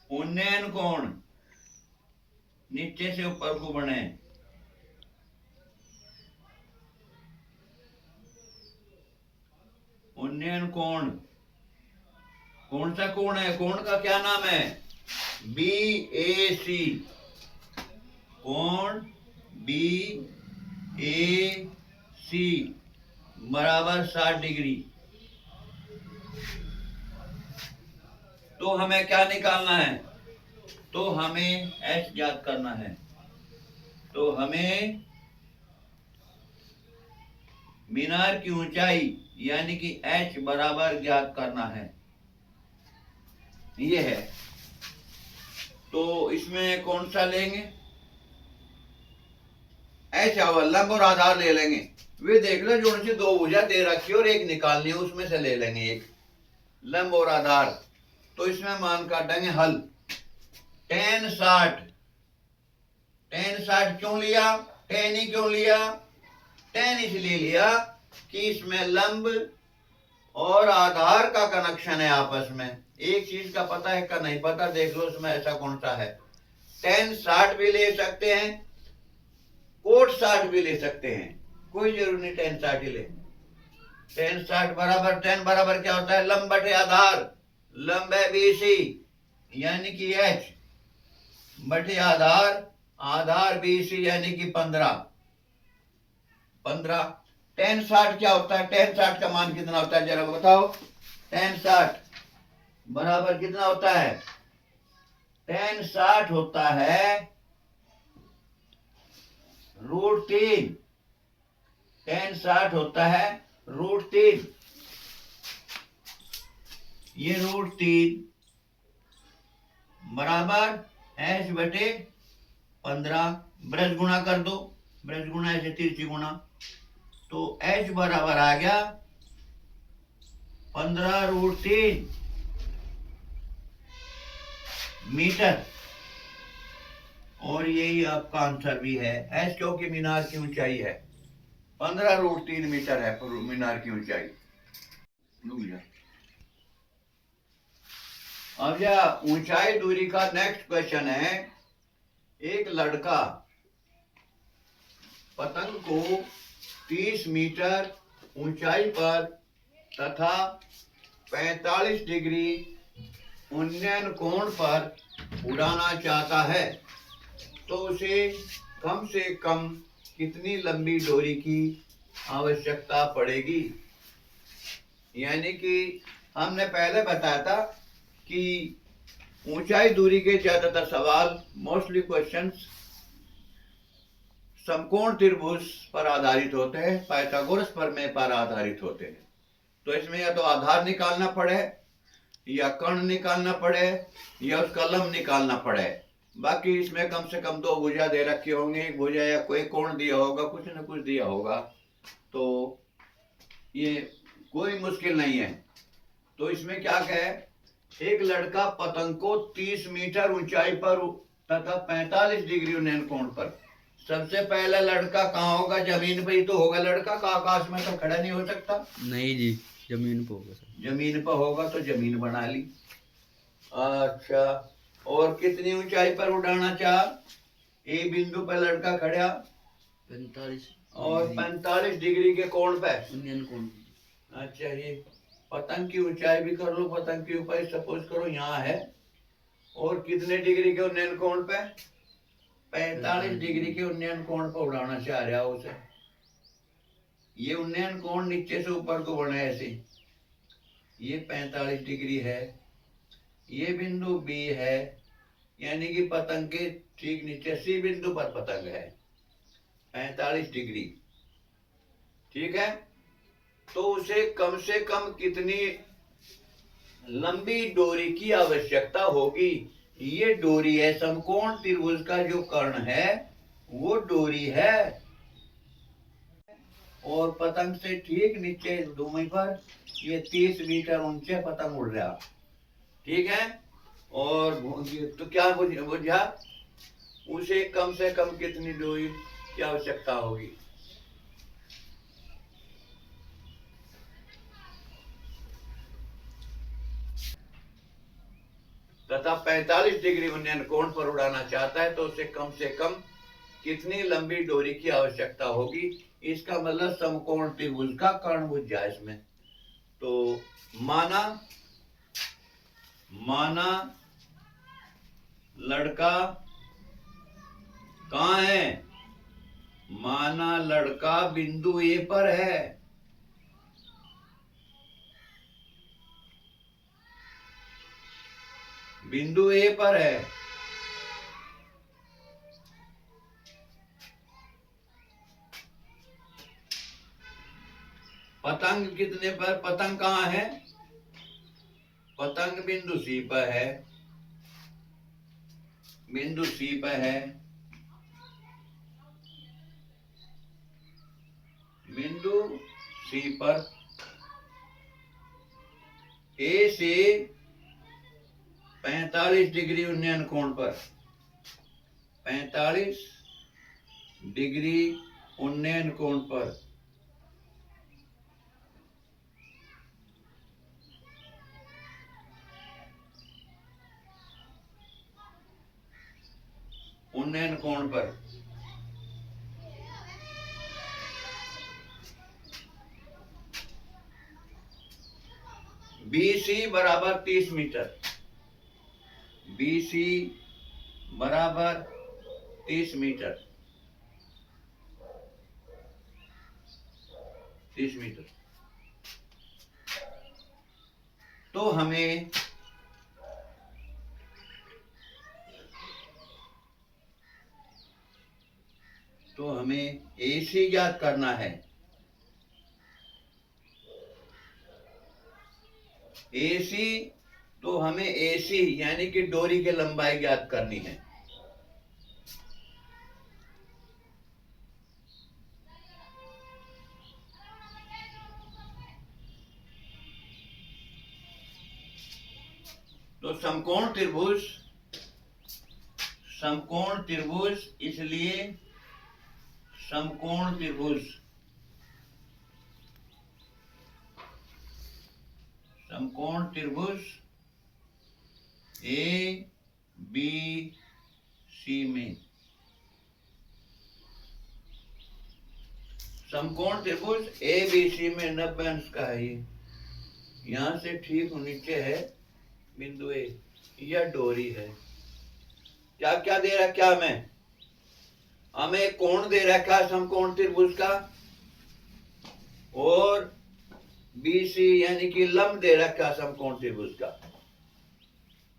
उन्नयन कोण नीचे से ऊपर को बने, उन्नयन कोण, कौन सा कोण है, कोण का क्या नाम है, बी ए सी, कोण बी ए सी बराबर 60 डिग्री। तो हमें क्या निकालना है, तो हमें एच ज्ञात करना है, तो हमें मीनार की ऊंचाई यानी कि एच बराबर ज्ञात करना है, ये है। तो इसमें कौन सा लेंगे, एच लंब और आधार ले लेंगे। वे देख लो जो से दो भुजा दे रखी और एक निकालनी है, उसमें से ले लेंगे एक लंब और आधार। तो इसमें मान काटेंगे हल, tan 60, tan 60 क्यों लिया, tan ही क्यों लिया, tan इसलिए लिया कि इसमें लंब और आधार का कनेक्शन है आपस में। एक चीज का पता है का नहीं पता, देख लो उसमें ऐसा कौन सा है। tan 60 भी ले सकते हैं, कोट 60 भी ले सकते हैं, कोई जरूरी नहीं tan 60 ही ले। tan 60 बराबर, tan बराबर क्या होता है, लंब बटे आधार, लंब है BC यानी कि H बटे आधार, आधार BC यानी कि 15। tan 60 क्या होता है, tan 60 का मान कितना होता है जरा बताओ, tan 60 बराबर कितना होता है, tan 60 होता है √3, tan 60 होता है √3, ये √3 बराबर H बटे 15, ब्रज गुणा कर दो, ब्रज गुणा ऐसे तिरछी गुणा, तो H बराबर आ गया 15√3 मीटर, और यही आपका आंसर भी है। H क्योंकि मीनार की ऊंचाई है, 15√3 मीटर है मीनार की ऊंचाई। अब यह ऊंचाई दूरी का नेक्स्ट क्वेश्चन है, एक लड़का पतंग को 30 मीटर ऊंचाई पर तथा 45 डिग्री उन्नयन कोण पर उड़ाना चाहता है, तो उसे कम से कम कितनी लंबी डोरी की आवश्यकता पड़ेगी। यानी कि हमने पहले बताया था कि ऊंचाई दूरी के ज्यादातर सवाल, मोस्टली क्वेश्चंस समकोण त्रिभुज पर आधारित होते हैं, पाइथागोरस प्रमेय पर आधारित होते हैं। तो इसमें या तो आधार निकालना पड़े, या कर्ण निकालना पड़े, या उसका लंब निकालना पड़े। बाकी इसमें कम से कम दो भुजा दे रखे होंगे, एक भुजा या कोई कोण दिया होगा, कुछ न कुछ दिया होगा, तो ये कोई मुश्किल नहीं है। तो इसमें क्या कहे, एक लड़का पतंग को 30 मीटर ऊंचाई पर तथा 45 डिग्री उन्नयन कोण पर, सबसे पहला लड़का कहाँ होगा, जमीन पर ही तो होगा लड़का का, आकाश में तो खड़ा नहीं हो सकता। नहीं जी, जमीन पर होगा सर। जमीन पर होगा तो जमीन बना ली। अच्छा, और कितनी ऊंचाई पर उड़ाना चाह, ए बिंदु पर लड़का खड़ा 45 और 45 डिग्री के कोण पे उन्नयन कोण। अच्छा, ये पतंग की ऊंचाई भी कर लो, पतंग की ऊंचाई सपोज करो यहाँ है, और कितने डिग्री के उन्नयन कोण पे, 45 डिग्री के उन्नयन कोण पर उड़ाना चाह रहा हो उसे। ये उन्नयन कोण नीचे से ऊपर को बने ऐसे, ये 45 डिग्री है, ये बिंदु बी है, यानी कि पतंग के ठीक नीचे सी बिंदु पर पतंग है 45 डिग्री। ठीक है, तो उसे कम से कम कितनी लंबी डोरी की आवश्यकता होगी? ये डोरी है, समकोण त्रिभुज का जो कर्ण है वो डोरी है, और पतंग से ठीक नीचे भूमि पर ये 30 मीटर ऊंचे पतंग उड़ रहा। ठीक है, और तो क्या बुझा, उसे कम से कम कितनी डोरी की आवश्यकता होगी? तथा 45 डिग्री उन्नयन कोण पर उड़ाना चाहता है तो उसे कम से कम कितनी लंबी डोरी की आवश्यकता होगी? इसका मतलब समकोण त्रिभुज का कर्ण बुझ जाए इसमें। तो माना लड़का कहाँ है? माना लड़का बिंदु ए पर है। बिंदु ए पर है। पतंग कितने पर? पतंग कहाँ है? पतंग बिंदु सी पर है। बिंदु सी पर है। बिंदु सी पर ए से 45 डिग्री उन्नयन कोण पर, 45 डिग्री उन्नयन कोण पर उन्नयन कोण पर BC बराबर 30 मीटर। BC बराबर 30 मीटर। 30 मीटर। तो हमें AC ज्ञात करना है। AC, तो हमें AC यानी कि डोरी की लंबाई ज्ञात करनी है। तो समकोण त्रिभुज, इसलिए समकोण त्रिभुज ए बी सी में, समकोण त्रिभुज ए बी सी में 90 अंश का है। ये यहां से ठीक नीचे है बिंदु ए, यह डोरी है। क्या क्या दे रखा हमें कोण दे रखा है समकोण त्रिभुज का, और BC यानी कि लंब दे रखा है समकोण त्रिभुज का।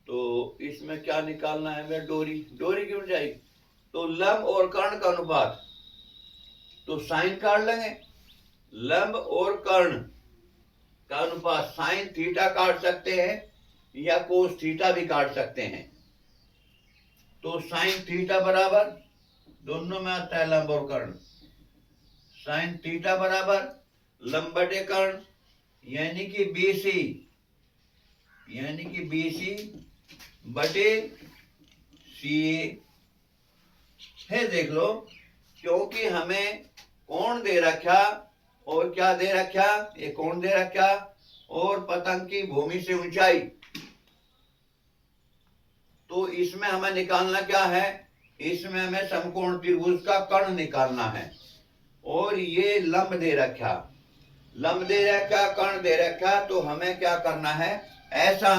तो इसमें क्या निकालना है हमें? डोरी की ऊंचाई। तो लंब और कर्ण का अनुपात, तो साइन काट लेंगे। लंब और कर्ण का अनुपात, साइन थीटा काट सकते हैं या कोस थीटा भी काट सकते हैं। तो साइन थीटा बराबर, दोनों में आता है लंब और कर्ण, साइन थीटा बराबर लंब बटे कर्ण, यानी कि BC बटे CA है। देख लो, क्योंकि हमें कोण दे रखा, और क्या दे रखा? ये कोण दे रखा और पतंग की भूमि से ऊंचाई। तो इसमें हमें निकालना क्या है? इसमें हमें समकोण त्रिभुज का कर्ण निकालना है, और ये लंब दे रखा, कर्ण दे रखा। तो हमें क्या करना है? ऐसा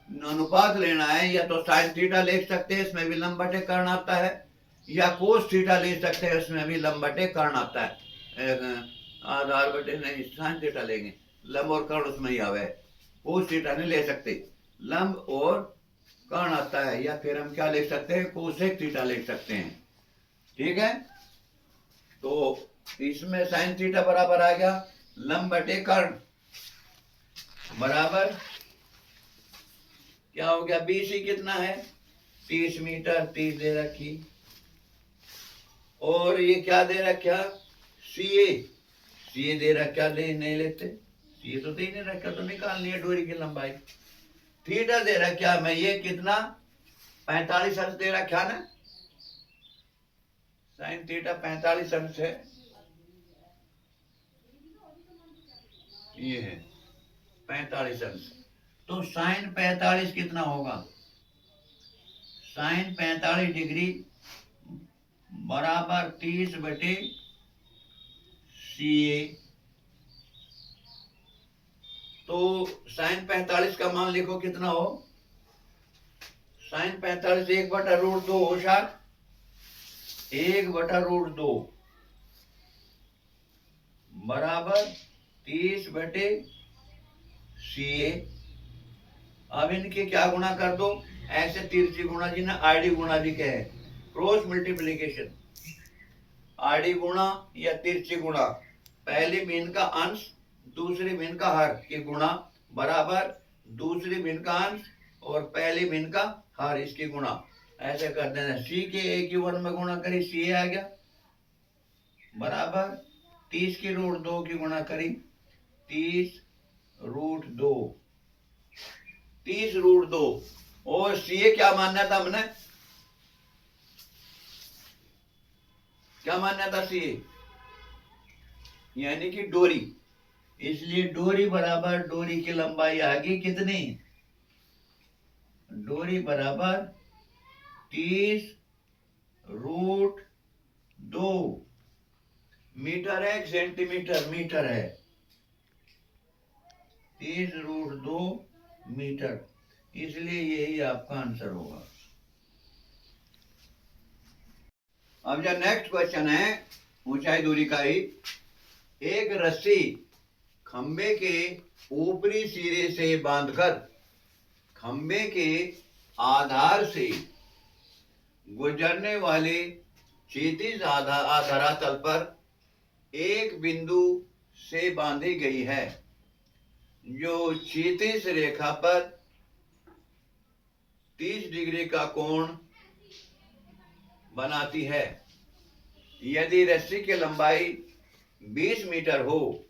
अनुपात लेना है। या तो साइन थीटा ले सकते हैं, इसमें भी लंब बटे कर्ण आता है, या कोस थीटा ले सकते हैं, इसमें भी लंब बटे कर्ण आता है। आधार बटे नहीं, साइन थीटा लेंगे, लंब और कर्ण उसमें ही आवे, कोस थीटा नहीं ले सकते। लंब और कर्ण आता है, या फिर हम क्या लिख सकते हैं, कोसेक थीटा लिख सकते हैं। ठीक है, तो इसमें साइन थीटा बराबर आ गया लंब बटे कर्ण बराबर क्या हो गया, बीसी कितना है 30 मीटर, 30 दे रखी, और ये क्या दे रखा सीए, सीए दे रखा, ले नहीं लेते, सीए तो दे नहीं रखा, तो निकालनी है डोरी की लंबाई। थीटा दे रखा मैं, ये कितना 45 अंश दे रखा ना, साइन थीटा 45 अंश है, ये है 45 अंश। तो साइन 45 कितना होगा, साइन 45 डिग्री बराबर 30 बटे सीए। तो साइन 45 का मान लिखो कितना हो, साइन 45 1/√2 हो शायद, 1/√2 बराबर 30 बटे सीए। अब इनके क्या गुणा कर दो, ऐसे तिरछी गुणा जिन्हें आरडी गुणा भी कहे, क्रॉस मल्टीप्लिकेशन, आरडी गुणा या तिरछी गुणा, पहली मीन का अंश दूसरी मीन का हर की गुणा बराबर दूसरी मीन का अंश और पहली मीन का हर इसकी गुणा, ऐसे कर देना। सी के ए की वन में गुणा करी, सी ए आ गया बराबर 30 की रूट 2 की गुणा करी, 30√2, 30√2, और सीए क्या मानना था हमने, क्या मानना था सीए, यानी कि डोरी, इसलिए डोरी बराबर डोरी की लंबाई आ गई कितनी, डोरी बराबर 30√2 मीटर है, सेंटीमीटर मीटर है, 30√2 मीटर, इसलिए यही आपका आंसर होगा। अब जो नेक्स्ट क्वेश्चन है ऊंचाई दूरी का ही, एक रस्सी खंबे के ऊपरी सिरे से बांधकर खंबे के आधार से गुजरने वाले क्षैतिज धरातल पर एक बिंदु से बांधी गई है, जो क्षैतिज रेखा पर 30 डिग्री का कोण बनाती है। यदि रस्सी की लंबाई 20 मीटर हो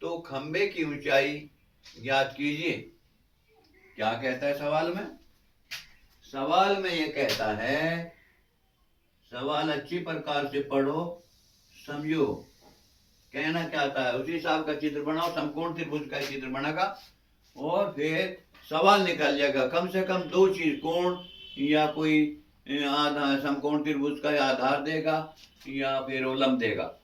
तो खंबे की ऊंचाई ज्ञात कीजिए। क्या कहता है सवाल में, सवाल में यह कहता है, सवाल अच्छी प्रकार से पढ़ो समझो, कहना क्या आता है उसी हिसाब का चित्र बनाओ, समकोण त्रिभुज का चित्र बनेगा और फिर सवाल निकल जाएगा। कम से कम 2 चीज, कोण या कोई आधार, समकोण त्रिभुज का आधार देगा या फिर उलंब देगा।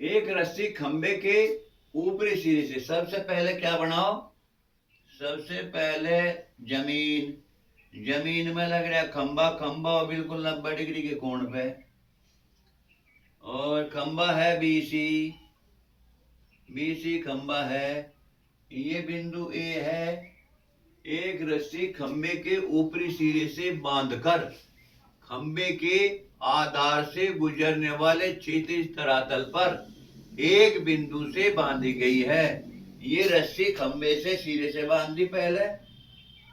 एक रस्सी खंबे के ऊपरी सिरे से, सबसे पहले क्या बनाओ, सबसे पहले जमीन, जमीन में लग रहा है खंबा, खंबा और बिल्कुल 90 डिग्री के कोण पे, और खंबा है बीसी, बीसी खंबा है, ये बिंदु ए है। एक रस्सी खंबे के ऊपरी सिरे से बांधकर खंबे के आधार से गुजरने वाले क्षैतिज धरातल पर एक बिंदु से बांधी गई है। ये रस्सी खंबे से सिरे से बांधी पहले,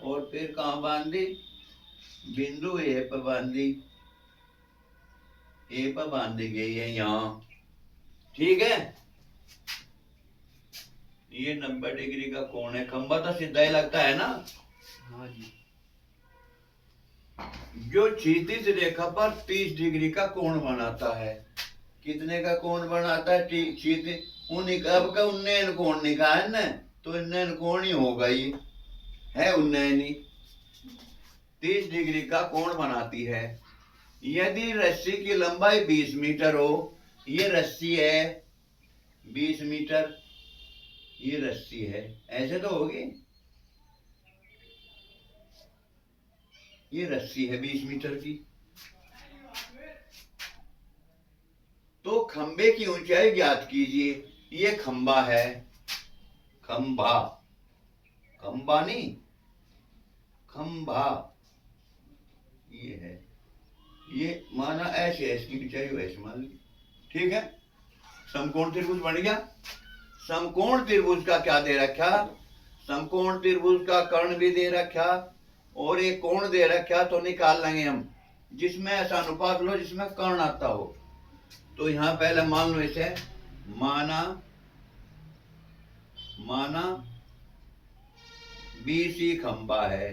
और फिर कहाँ बांधी, बिंदु ए पर बांधी, ए पर बांधी गई है यहाँ, ठीक है। ये 90 डिग्री का कोण है, खंबा तो सीधा ही लगता है ना, हाँ जी, जो क्षैतिज रेखा पर 30 डिग्री का कोण बनाता है। कितने का कोण बनाता है, क्षैतिज, अब का उन्नयन कोण निकाल ना, तो उन्नयन कोण ही होगा, ये है उन्नयनी, 30 डिग्री का कोण बनाती है। यदि रस्सी की लंबाई 20 मीटर हो, ये रस्सी है 20 मीटर, ये रस्सी है, ऐसे तो होगी, ये रस्सी है 20 मीटर की, तो खंबे की ऊंचाई ज्ञात कीजिए। ये खंबा है, खंबा, खंबा नहीं, खंभा ये है, ये माना ऐसे है, इसकी ऊंचाई वैसे मान ली, ठीक है। समकोण त्रिभुज बन गया। समकोण त्रिभुज का क्या दे रखा, समकोण त्रिभुज का कर्ण भी दे रखा और एक कोण दे रखा, तो निकाल लेंगे हम जिसमें ऐसा अनुपात लो जिसमें कर्ण आता हो। तो यहां पहले मान लो इसे, माना माना BC खंभा है,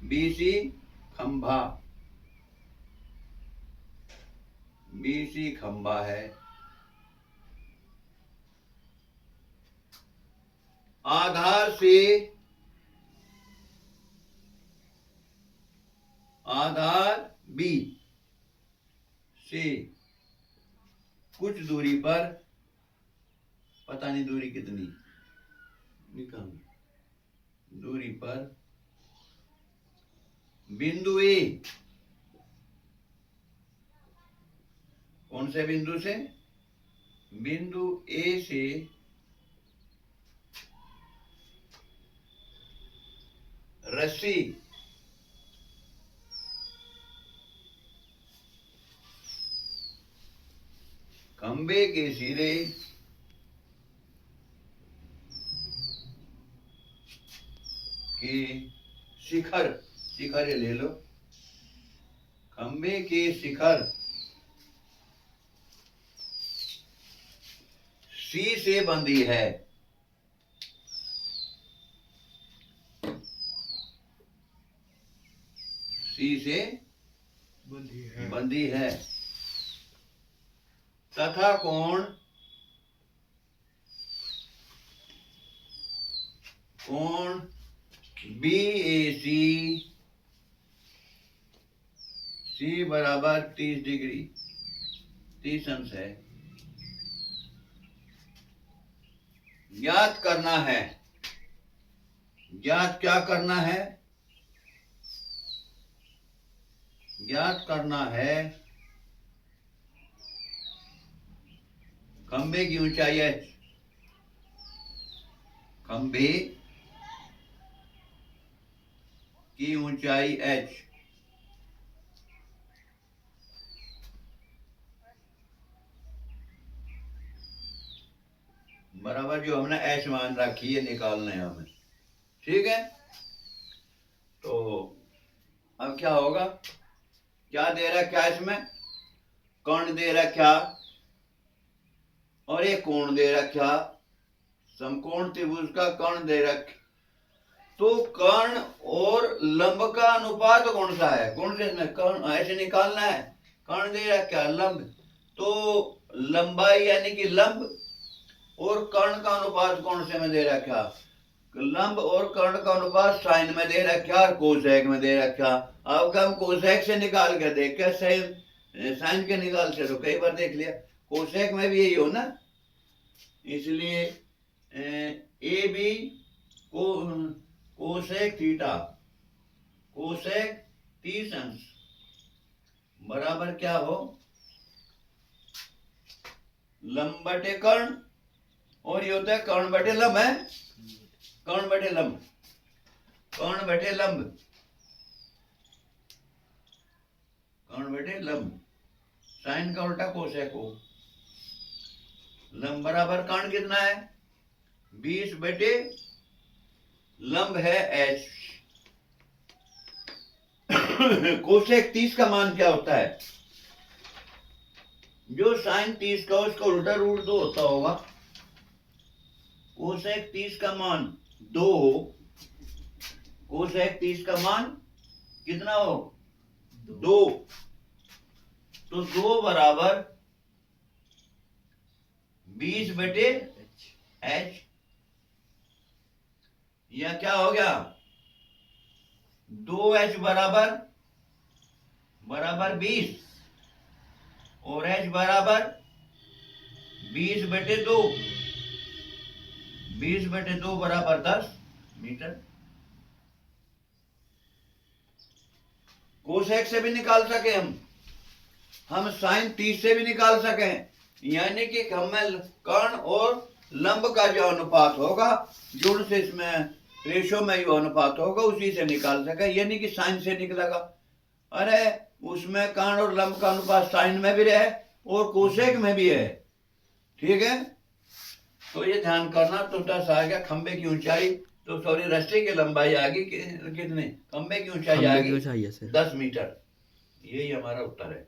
BC खंभा, BC खंभा है। आधार से आधार B से कुछ दूरी पर, पता नहीं दूरी कितनी, निकाल दूरी पर बिंदु A, कौन से बिंदु से, बिंदु A से रस्सी खंबे के सिरे के शिखर, शिखर ये ले लो, खंबे के शिखर C से बंधी है, C से बंधी है तथा कोण BAC C बराबर 30 डिग्री 30 अंश है। ज्ञात करना है, ज्ञात क्या करना है, ज्ञात करना है खंबे की ऊंचाई h, खंबे की ऊंचाई h, बराबर जो हमने h मान रखी है निकालना है हमें, ठीक है। तो अब क्या होगा, क्या दे रखा है इसमें, कर्ण दे रखा और एक कोण दे रखा, समकोण त्रिभुज का कर्ण दे रखा। तो कर्ण और लंब का अनुपात कौन सा है, कौन से इसमें कर्ण ऐसे निकालना है, कर्ण दे रखा लंब, तो लंबाई यानी कि लंब और कर्ण का अनुपात कौन से में दे रखा, लंब और कर्ण का अनुपात साइन में दे रखा और कोसेक में दे रखा। अब हम कोसेक से निकाल के देख के साइन के निकाल से तो कई बार देख लिया, कोसेक में भी यही हो ना, इसलिए A B cosec theta, cosec 30 अंश बराबर क्या हो, लंब बटे कर्ण, और ये होता है कर्ण बटे लंब, है कर्ण बटे लंब, कर्ण बटे लंब, कर्ण बटे लंब, साइन का उल्टा कोसेक हो, लंब बराबर कर्ण कितना है 20 बटे लंब है h। कोसेक 30 का मान क्या होता है, जो साइन 30 का उसका उल्टा रूट 2 होता होगा, कोसेक 30 का मान 2, कोसेक 30 का मान कितना हो 2, तो 2 बराबर 20 बटे h, यह क्या हो गया 2h बराबर 20 और h बराबर 20 बटे 2, 20 बटे 2 बराबर 10 मीटर। कोसेक से भी निकाल सके हम साइन 30 से भी निकाल सके, यानी कि हमें कर्ण और लंब का जो अनुपात होगा, जुड़ से इसमें रेशो में ही वो अनुपात होगा, उसी से निकाल सका। ये नहीं कि साइन से निकलेगा। अरे उसमें कर्ण और लंब का अनुपात साइन में भी है और कोसेक में भी है। ठीक है, तो ये ध्यान करना। छोटा सा आ गया खंबे की ऊंचाई, तो सॉरी रस्सी की लंबाई आ गई कितनी, खंबे की ऊंचाई आ खंबे की गई ऊंचाई है सर 10 मीटर। यही हमारा उत्तर है।